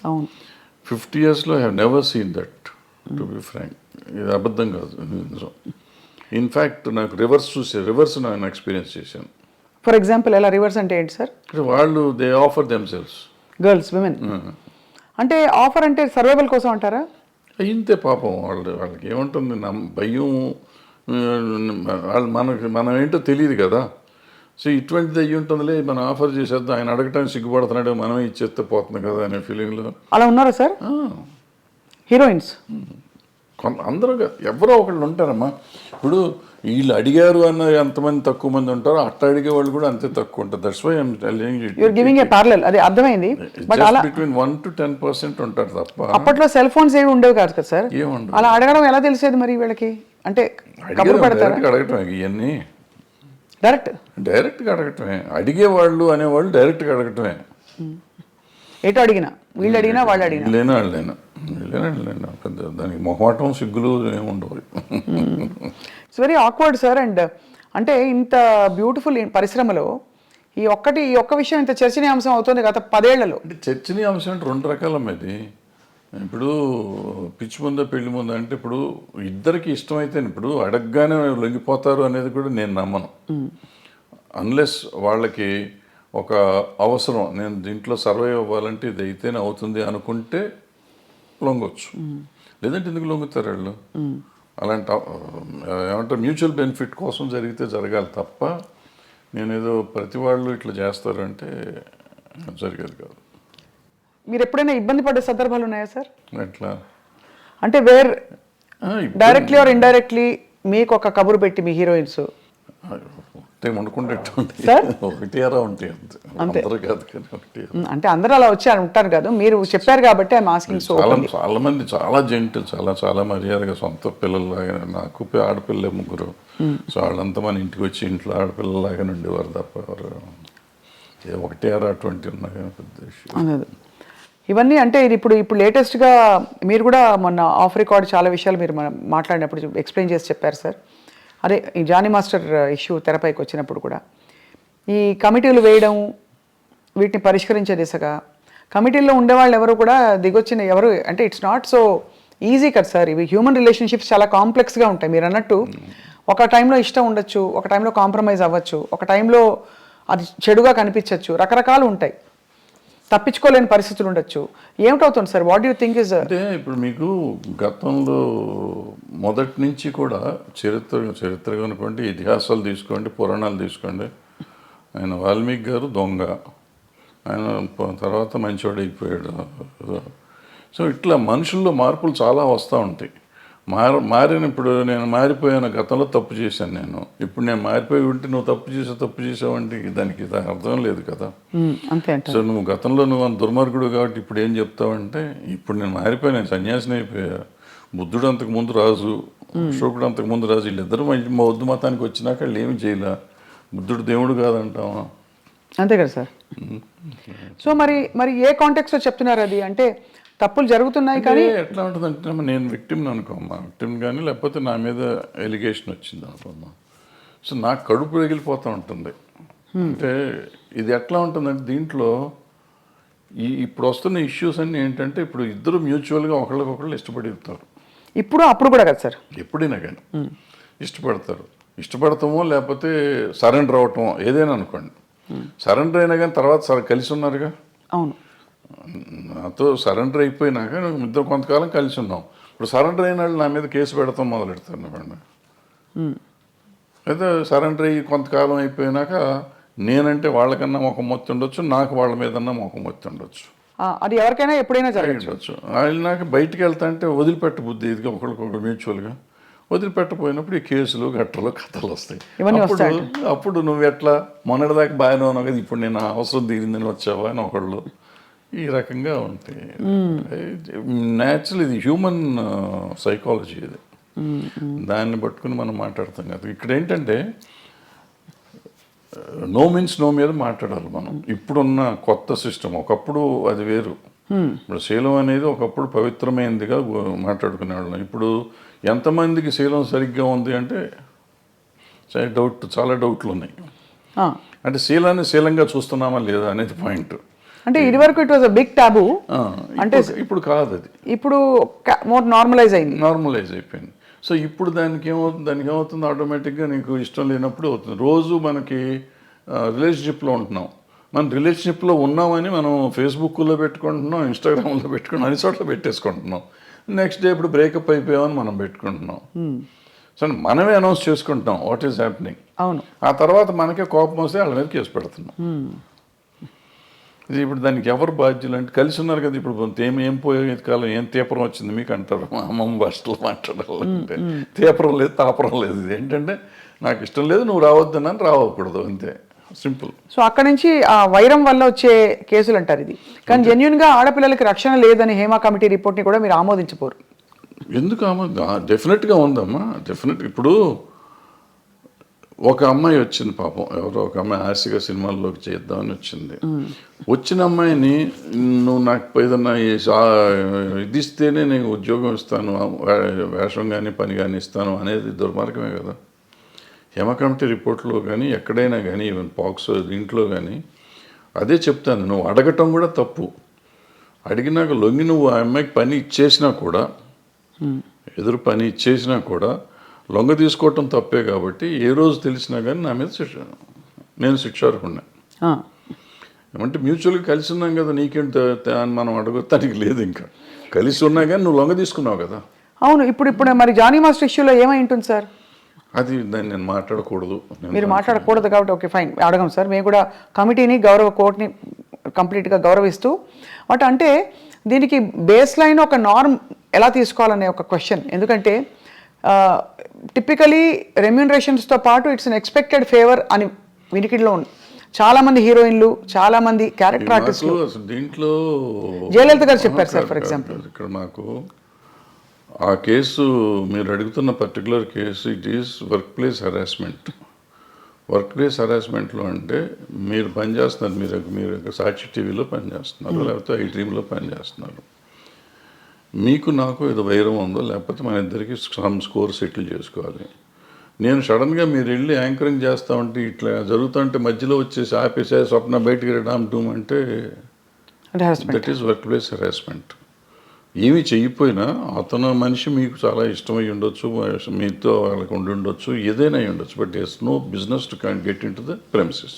C: 50 yearsలో I have never seen that, to be frank. ఇది అబద్ధం కాదు, నిజం. ఇన్ఫ్యాక్ట్ నాకు రివర్స్ నేను ఎక్స్పీరియన్స్ చేశాను.
B: ఫర్ ఎగ్జాంపుల్ ఎలా రివర్స్ అంటే ఏంటి సార్?
C: వాళ్ళు they offer themselves,
B: girls, women. అంటే ఆఫర్ అంటే సర్వైవల్ కోసం అంటారా?
C: ఇంతే పాపం. వాళ్ళకి ఏముంటుంది, భయం. మనం ఏంటో తెలియదు కదా. సో ఇటువంటిది అయ్యి ఉంటుందిలే, మనం ఆఫర్ చేసేద్దాం, ఆయన అడగటానికి సిగ్గుపడుతున్నాడు, మనమే ఇచ్చేస్తే పోతుంది కదా అనే ఫీలింగ్లో.
B: అలా ఉన్నారా సార్ హీరోయిన్స్?
C: అందరూ ఎవరో ఒకళ్ళు ఉంటారమ్మా. ఇప్పుడు వీళ్ళు అడిగారు అన్న ఎంతమంది తక్కువ మంది ఉంటారో అట్లా అడిగే వాళ్ళు కూడా అంతే తక్కువ ఉంటారు. That's why I'm telling you,
B: you're giving a parallel. అది అర్థమైంది. బట్ అలా
C: బిట్వీన్ 1 to 10% ఉంటారు తప్ప.
B: అప్పట్లో సెల్ ఫోన్స్ ఏవి ఉండేవి కాదు కదా సార్.
C: ఏముండదు.
B: అలా అడగడం ఎలా తెలిసేది మరి వీళ్ళకి? అంటే కబురు పెడతారా?
C: అడగటమే ఇవన్నీ,
B: డైరెక్ట్గా
C: అడగటమే. అడిగేవాళ్ళు అనేవాళ్ళు డైరెక్ట్గా అడగటమే.
B: ఎటు అడిగినా, వీళ్ళు అడిగినా వాళ్ళు అడిగినా,
C: వాళ్ళైనా పెద్ద దానికి మొహమాటం సిగ్గులు ఏముండవు.
B: It's very awkward sir. And అంటే ఇంత బ్యూటిఫుల్ పరిశ్రమలో ఈ ఒక్క విషయం ఇంత చర్చనీయాంశం అవుతుంది గత 10 ఏళ్లలో.
C: అంటే చర్చనీయాంశం అంటే 2 రకాలమ్మది. ఇప్పుడు పిచ్చి ముందా పెళ్లి ముందా అంటే, ఇప్పుడు ఇద్దరికి ఇష్టమైతే ఇప్పుడు అడగగానే లొంగిపోతారు అనేది కూడా నేను నమ్మను. అన్లెస్ వాళ్ళకి ఒక అవసరం, నేను దీంట్లో సర్వైవ్ అవ్వాలంటే ఇది అయితేనే అవుతుంది అనుకుంటే లొంగొచ్చు. లేదంటే ఎందుకు లొంగుతారు వాళ్ళు? అలాంటి ఏమంటారు, మ్యూచువల్ బెనిఫిట్ కోసం జరిగితే జరగాలి తప్ప నేనేదో ప్రతి వాళ్ళు ఇట్లా చేస్తారు అంటే జరిగేది కాదు.
B: మీరు ఎప్పుడైనా ఇబ్బంది పడే సందర్భాలు ఉన్నాయా సార్?
C: ఎట్లా
B: అంటే డైరెక్ట్లీ ఆర్ ఇండైరెక్ట్లీ మీకు ఒక కబురు పెట్టి మీ హీరోయిన్స్
C: వండుకుంటే
B: సార్
C: ఒకటి అరా ఉంటాయి అందరూ కాదు కానీ ఒకటి.
B: అంటే అందరూ అలా వచ్చి ఉంటారు కదా, మీరు చెప్పారు కాబట్టి ఐఎమ్ ఆస్కింగ్. సో
C: చాలా మంది చాలా జెంటిల్, చాలా మర్యాదగా, సొంత పిల్లల్లాగా. నాకు ఆడపిల్లలే 3. సో వాళ్ళంతా మన ఇంటికి వచ్చి ఇంట్లో ఆడపిల్లలాగా ఉండేవారు తప్ప ఎవరు ఒకటి అరా 20 ఉన్నా కానీ పెద్ద విషయం.
B: ఇవన్నీ అంటే ఇది ఇప్పుడు లేటెస్ట్గా మీరు కూడా మొన్న ఆఫ్ రికార్డ్ చాలా విషయాలు మీరు మాట్లాడినప్పుడు ఎక్స్ప్లెయిన్ చేసి చెప్పారు సార్. అదే ఈ జానీ మాస్టర్ ఇష్యూ తెరపైకి వచ్చినప్పుడు కూడా ఈ కమిటీలు వేయడం, వీటిని పరిష్కరించే దిశగా కమిటీల్లో ఉండేవాళ్ళు ఎవరు కూడా దిగొచ్చిన ఎవరు అంటే ఇట్స్ నాట్ సో ఈజీ కదా సార్. ఇవి హ్యూమన్ రిలేషన్షిప్స్ చాలా కాంప్లెక్స్గా ఉంటాయి. మీరు అన్నట్టు ఒక టైంలో ఇష్టం ఉండొచ్చు, ఒక టైంలో కాంప్రమైజ్ అవ్వచ్చు, ఒక టైంలో అది చెడుగా కనిపించవచ్చు, రకరకాలు ఉంటాయి, తప్పించుకోలేని పరిస్థితులు ఉండొచ్చు. ఏమిటవుతుంది sir? What you think is?
C: అంటే ఇప్పుడు మీకు గతంలో మొదటి నుంచి కూడా చరిత్ర అనుకోండి, ఇతిహాసాలు తీసుకోండి, పురాణాలు తీసుకోండి. ఆయన వాల్మీకి గారు దొంగ, ఆయన తర్వాత మంచివాడు అయిపోయాడు. సో ఇట్లా మనుషుల్లో మార్పులు చాలా వస్తూ ఉంటాయి. మారిన ఇప్పుడు నేను మారిపోయాను, గతంలో తప్పు చేశాను నేను, ఇప్పుడు నేను మారిపోయి ఉంటే నువ్వు తప్పు చేసావు అంటే దానికి అర్థం లేదు కదా. సో నువ్వు గతంలో నువ్వు అంత దుర్మార్గుడు కాబట్టి ఇప్పుడు ఏం చెప్తావంటే, ఇప్పుడు నేను మారిపోయాను, నేను సన్యాసిని అయిపోయా. బుద్ధుడు అంతకు ముందు రాజు, అశోకుడు అంతకు ముందు రాజు, వీళ్ళిద్దరూ బౌద్ధ మతానికి వచ్చినాక వాళ్ళు ఏమి చేయలే. బుద్ధుడు దేవుడు కాదంటావా?
B: అంతే కదా సార్. సో మరి ఏ కాంటెక్స్లో చెప్తున్నారు అది? అంటే తప్పులు జరుగుతున్నాయి కానీ
C: ఎట్లా ఉంటుందంటే, నేను విక్టిమ్ అనుకోమ్మా, విక్టిమ్ కానీ లేకపోతే నా మీద ఎలిగేషన్ వచ్చింది అనుకోమ్మా. సో నాకు కడుపు రగిలిపోతూ ఉంటుంది. అంటే ఇది ఎట్లా ఉంటుందంటే, దీంట్లో ఇప్పుడు వస్తున్న ఇష్యూస్ అన్నీ ఏంటంటే ఇప్పుడు ఇద్దరు మ్యూచువల్గా ఒకళ్ళకొకళ్ళు ఇష్టపడతారు.
B: ఇప్పుడు అప్పుడు కూడా కదా సార్?
C: ఎప్పుడైనా కానీ ఇష్టపడతారు. ఇష్టపడతామో లేకపోతే సరెండర్ అవటమో ఏదైనా అనుకోండి. సరెండర్ అయినా కానీ తర్వాత కలిసి ఉన్నారుగా.
B: అవును.
C: నాతో సరెండర్ అయిపోయినాక ఇద్దరు కొంతకాలం కలిసి ఉన్నాం. ఇప్పుడు సరెండర్ అయిన వాళ్ళు నా మీద కేసు పెడతాం మొదలెడతారు అన్నమాట. అయితే సరెండర్ అయ్యి కొంతకాలం అయిపోయినాక నేనంటే వాళ్ళకన్నా మొఖం మొత్తి ఉండొచ్చు, నాకు వాళ్ళ మీదన్నా మొఖం మొత్తి ఉండొచ్చు.
B: అది ఎవరికైనా ఎప్పుడైనా జరగచ్చు.
C: నాకు బయటికి వెళ్తా అంటే వదిలిపెట్ట బుద్ధి ఇదిగా ఒకరికొకరు మ్యూచువల్గా వదిలిపెట్టపోయినప్పుడు ఈ కేసులు గట్టలు కథలు వస్తాయి. అప్పుడు నువ్వు ఎట్లా మొన్నటిదాకా బాగానే ఉన్నావు కదా, ఇప్పుడు నేను అవసరం తీరిందని వచ్చావా అని ఒకళ్ళు ఈ రకంగా ఉంటాయి. న్యాచురల్, ఇది హ్యూమన్ సైకాలజీ. ఇది దాన్ని పట్టుకుని మనం మాట్లాడతాం కదా. ఇక్కడ ఏంటంటే నో మీన్స్ నో మీద మాట్లాడాలి మనం. ఇప్పుడున్న కొత్త సిస్టమ్, ఒకప్పుడు అది వేరు. ఇప్పుడు శీలం అనేది ఒకప్పుడు పవిత్రమైనదిగా మాట్లాడుకునేవాళ్ళం. ఇప్పుడు ఎంతమందికి శీలం సరిగ్గా ఉంది అంటే చాలా డౌట్లు ఉన్నాయి. అంటే శీలాన్ని శీలంగా చూస్తున్నామా లేదా అనేది పాయింట్.
B: అంటే ఇదివరకు ఇట్ వాజ్ అ బిగ్ టాబు,
C: అంటే ఇప్పుడు కాదు, అది
B: ఇప్పుడు మోర్ నార్మలైజ్
C: అయిపోయింది. సో ఇప్పుడు దానికి ఏమవుతుంది ఆటోమేటిక్గా నీకు ఇష్టం లేనప్పుడు అవుతుంది. రోజు మనకి రిలేషన్షిప్లో ఉంటున్నాం, మనం రిలేషన్షిప్లో ఉన్నామని మనం ఫేస్బుక్లో పెట్టుకుంటున్నాం, ఇన్స్టాగ్రామ్లో పెట్టుకుంటున్నాం, అన్ని చోట్ల పెట్టేసుకుంటున్నాం. నెక్స్ట్ డే ఇప్పుడు బ్రేకప్ అయిపోయామని మనం పెట్టుకుంటున్నాం. సో మనమే అనౌన్స్ చేసుకుంటున్నాం వాట్ ఈస్ హ్యాపెనింగ్.
B: అవును.
C: ఆ తర్వాత మనకే కోపం వస్తే వాళ్ళ మీద కేసు పెడుతున్నాం. ఇది ఇప్పుడు దానికి ఎవరు బాధ్యులు అంటే కలిసి ఉన్నారు కదా. ఇప్పుడు ఏం పోయే కాలం ఏం తీపరం వచ్చింది మీకు అంటారు మా అమ్మమ్మ భాషలో మాట్లాడాలంటే. తీపరం లేదు, తాపరం లేదు. ఇది ఏంటంటే నాకు ఇష్టం లేదు, నువ్వు రావద్దనని రావకూడదు, అంతే, సింపుల్.
B: సో అక్కడ నుంచి ఆ వైరం వల్ల వచ్చే కేసులు అంటారు ఇది. కానీ జెన్యున్గా ఆడపిల్లలకి రక్షణ లేదని హేమా కమిటీ రిపోర్ట్ని కూడా మీరు ఆమోదించపోరు.
C: ఎందుకు డెఫినెట్గా ఉందమ్మా, డెఫినెట్. ఇప్పుడు ఒక అమ్మాయి వచ్చింది పాపం, ఎవరో ఒక అమ్మాయి ఆశగా సినిమాల్లోకి చేద్దామని వచ్చింది. వచ్చిన అమ్మాయిని నువ్వు నాకు ఏదన్నా ఇది ఇస్తేనే నేను ఉద్యోగం ఇస్తాను, వేషం కానీ పని కానీ ఇస్తాను అనేది దుర్మార్గమే కదా. హేమ కమిటీ రిపోర్ట్లో కానీ ఎక్కడైనా కానీ ఈవెన్ పాక్సో దీంట్లో కానీ అదే చెప్తాను. నువ్వు అడగటం కూడా తప్పు. అడిగినాక లొంగి నువ్వు ఆ అమ్మాయికి పని ఇచ్చేసినా కూడా, ఎదురు పని ఇచ్చేసినా కూడా లొంగ తీసుకోవటం తప్పే. కాబట్టి ఏ రోజు తెలిసినా కానీ నా మీద నేను శిక్షార్హుడిని. ఏమంటే మ్యూచువల్గా కలిసి ఉన్నాం కదా, నీకేంటి అని మనం అడగటానికి లేదు. ఇంకా కలిసి ఉన్నా కానీ నువ్వు లొంగ తీసుకున్నావు కదా.
B: అవును. ఇప్పుడు మరి జానీ మాస్టర్ ఇష్యూలో ఏమై ఉంటుంది సార్?
C: అది దాన్ని నేను మాట్లాడకూడదు.
B: మీరు మాట్లాడకూడదు కాబట్టి ఓకే ఫైన్, అడగం సార్. మేము కూడా కమిటీని కోర్టుని కంప్లీట్గా గౌరవిస్తూ వాటి అంటే దీనికి బేస్ లైన్ ఒక నార్మ్ ఎలా తీసుకోవాలనే ఒక క్వశ్చన్. ఎందుకంటే టిపికలీ రెమ్యూనరేషన్స్తో పాటు ఇట్స్ అన్ ఎక్స్పెక్టెడ్ ఫేవర్ అని వినికిడిలో ఉంది. చాలామంది హీరోయిన్లు, చాలామంది క్యారెక్టర్ ఆర్టిస్టులు,
C: దీంట్లో
B: జయలలిత గారు చెప్పారు సార్ ఫర్ ఎగ్జాంపుల్.
C: ఇక్కడ నాకు ఆ కేసు మీరు అడుగుతున్న particular case it is work place harassment. Workplace హెరాస్మెంట్లో అంటే మీరు పనిచేస్తున్నారు, మీరు సాక్షి టీవీలో పనిచేస్తున్నారు, లేకపోతే ఐ డ్రీమ్లో పనిచేస్తున్నారు. మీకు నాకు ఏదో వైరం ఉందో, లేకపోతే మన ఇద్దరికి సమ్ స్కోర్ సెటిల్ చేసుకోవాలి. నేను సడన్గా మీరు వెళ్ళి యాంకరింగ్ చేస్తా ఉంటే ఇట్లా జరుగుతుంటే మధ్యలో వచ్చేసి ఆపేసే స్వప్న బయటికి డామ్ డూమ్ అంటే that is work place harassment. ఏమీ చెయ్యిపోయినా అతను మనిషి మీకు చాలా ఇష్టమై ఉండొచ్చు, మీతో వాళ్ళకి ఉండి ఉండొచ్చు, ఏదైనా అయి ఉండొచ్చు, but it's no business to can get into the premises.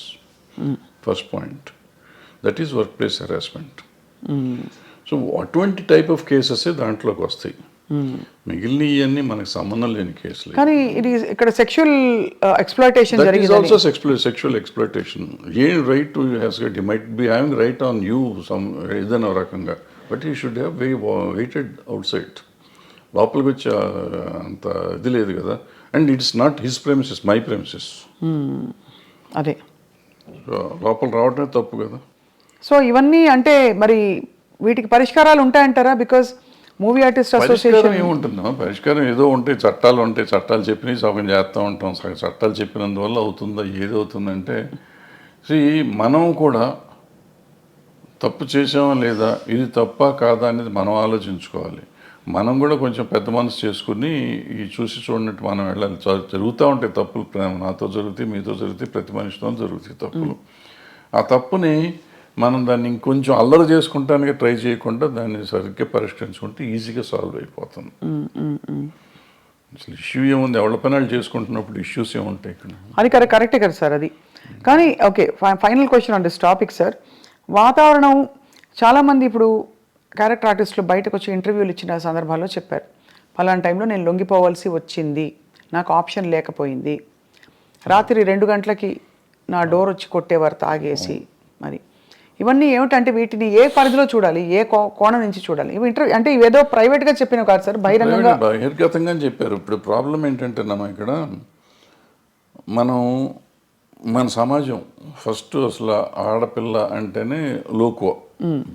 C: First point, that is work place harassment. So అటువంటి టైప్ ఆఫ్ కేసెస్ దాంట్లోకి వస్తాయి. మిగిలిన ఇవన్నీ మనకు సంబంధం లేని కేసులు.
B: కానీ ఇది ఇక్కడ సెక్షువల్ ఎక్స్‌ప్లాయిటేషన్ జరిగింది.
C: That is also sexual exploitation. ఏం right to has got, you might be having right on you some ఏదైనా రకంగా, but you should have waited outside. లోపలికి వచ్చి అంత ఇది లేదు కదా. And it's not his premises, my premises.
B: అదే
C: లోపల రావడమే తప్పు కదా.
B: సో ఇవన్నీ అంటే మరి వీటికి పరిష్కారాలు ఉంటాయంటారా? బికాజ్ మూవీ ఆర్టిస్ట్ అసోసియేషన్
C: ఏముంటుందా పరిష్కారం? ఏదో ఉంటాయి, చట్టాలు ఉంటాయి, చట్టాలు చెప్పినవి సగం చేస్తూ ఉంటాం. సగం చట్టాలు చెప్పినందువల్ల అవుతుందా? ఏది అవుతుందంటే మనం కూడా తప్పు చేసామా లేదా, ఇది తప్ప కాదా అనేది మనం ఆలోచించుకోవాలి. మనం కూడా కొంచెం పెద్ద మనసు చేసుకుని ఈ చూసి చూడనట్టు మనం వెళ్ళాలి. జరుగుతూ ఉంటాయి తప్పులు, నాతో జరుగుతాయి, మీతో జరుగుతాయి, ప్రతి మనిషితో జరుగుతాయి తప్పులు. ఆ తప్పుని మనం దాన్ని ఇంకొంచెం అల్లరి చేసుకుంటానికి ట్రై చేయకుండా దాన్ని సరిగ్గా పరిష్కరించుకుంటే ఈజీగా సాల్వ్ అయిపోతుంది. అసలు ఇష్యూ ఏముంది, ఎవరి పని వాళ్ళు చేసుకుంటున్నప్పుడు ఇష్యూస్ ఏముంటాయి ఇక్కడ?
B: అది కరెక్టే కదా సార్ అది. కానీ okay, final question on this topic sir. వాతావరణం చాలామంది ఇప్పుడు క్యారెక్టర్ ఆర్టిస్టులు బయటకు వచ్చి ఇంటర్వ్యూలు ఇచ్చిన సందర్భాల్లో చెప్పారు, పలానా టైంలో నేను లొంగిపోవాల్సి వచ్చింది, నాకు ఆప్షన్ లేకపోయింది, రాత్రి 2 గంటలకి నా డోర్ వచ్చి కొట్టేవారు తాగేసి. మరి ఇవన్నీ ఏమిటంటే వీటిని ఏ పరిధిలో చూడాలి, ఏ కోణం నుంచి చూడాలి? ఇవి ఇంటర్వ్యూ అంటే ఇవేదో ప్రైవేట్గా చెప్పినవి కాదు సార్, బహిరంగంగా
C: బహిర్గతంగా చెప్పారు. ఇప్పుడు ప్రాబ్లం ఏంటంటే ఇక్కడ మన సమాజం ఫస్ట్ అసలు ఆడపిల్ల అంటేనే లోకువ,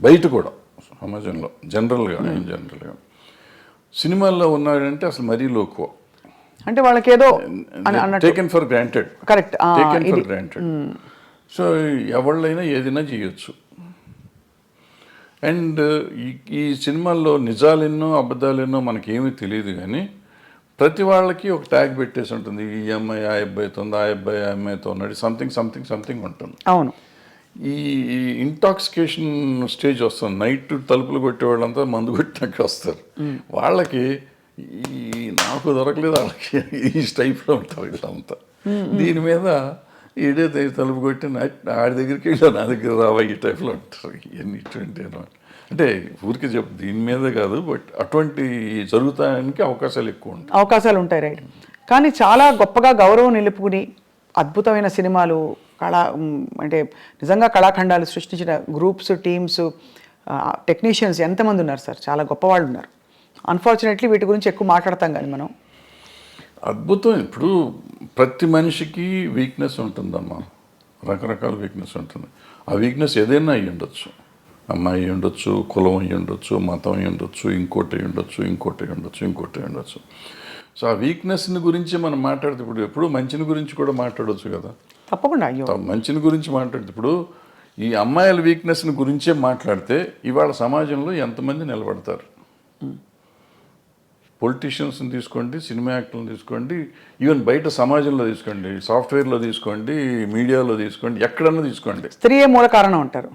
C: బయట కూడా సమాజంలో జనరల్గా సినిమాల్లో ఉన్నాడంటే అసలు మరీ లోకువ,
B: అంటే వాళ్ళకి ఏదో
C: taken for granted.
B: Correct,
C: taken for granted. So ఎవళ్ళైనా ఏదైనా చేయొచ్చు. అండ్ ఈ సినిమాల్లో నిజాలెన్నో అబద్ధాలెన్నో మనకేమీ తెలియదు, కానీ ప్రతి వాళ్ళకి ఒక ట్యాగ్ పెట్టేసి ఉంటుంది, ఈ అమ్మాయి ఆ అబ్బాయితో ఉంది, ఆ అబ్బాయి ఆ అమ్మాయితో ఉన్నాడు, సంథింగ్ ఉంటుంది.
B: అవును.
C: ఈ ఇంటాక్సికేషన్ స్టేజ్ వస్తుంది, నైట్ తలుపులు కొట్టే వాళ్ళంతా మందు కొట్టినాక వస్తారు. వాళ్ళకి నాకు దొరకలేదు, వాళ్ళకి ఈ టైప్లో ఉంటారు వీళ్ళంతా. దీని మీద ఏడైతే తలుపు కొట్టి ఆడి దగ్గరికి వెళ్ళా, నా దగ్గర రావా, ఈ టైప్లో ఉంటారు. ఇవన్నీ ఇటువంటి అంటే ఊరికి చెప్పు, దీని మీద కాదు, బట్ అటువంటి జరుగుతానికి అవకాశాలు ఉంటాయి.
B: రైట్. కానీ చాలా గొప్పగా గౌరవం నిలుపుకుని అద్భుతమైన సినిమాలు, అంటే నిజంగా కళాఖండాలు సృష్టించిన గ్రూప్స్, టీమ్స్, టెక్నీషియన్స్ ఎంతమంది ఉన్నారు సార్, చాలా గొప్పవాళ్ళు ఉన్నారు. అన్ఫార్చునేట్లీ వీటి గురించి ఎక్కువ మాట్లాడతాం కానీ మనం.
C: అద్భుతం. ఇప్పుడు ప్రతి మనిషికి వీక్నెస్ ఉంటుందమ్మా, రకరకాల వీక్నెస్ ఉంటుంది. ఆ వీక్నెస్ ఏదైనా అయ్యి ఉండొచ్చు, అమ్మాయి అయ్యి ఉండొచ్చు, కులం అయ్యి ఉండొచ్చు, మతం అయ్యి ఉండొచ్చు, ఇంకోటి అయ్యి ఉండొచ్చు. సో ఆ వీక్నెస్ని గురించి మనం మాట్లాడితే ఎప్పుడు మంచిని గురించి కూడా మాట్లాడవచ్చు కదా.
B: తప్పకుండా. అయ్యో,
C: మంచిని గురించి మాట్లాడితే ఇప్పుడు ఈ అమ్మాయిల వీక్నెస్ని గురించే మాట్లాడితే ఇవాళ సమాజంలో ఎంతమంది నిలబడతారు? పొలిటీషియన్స్ని తీసుకోండి, సినిమా యాక్టర్లను తీసుకోండి, ఈవెన్ బయట సమాజంలో తీసుకోండి, సాఫ్ట్వేర్లో తీసుకోండి, మీడియాలో తీసుకోండి, ఎక్కడన్నా తీసుకోండి,
B: స్త్రీయే మూల కారణం అంటారు.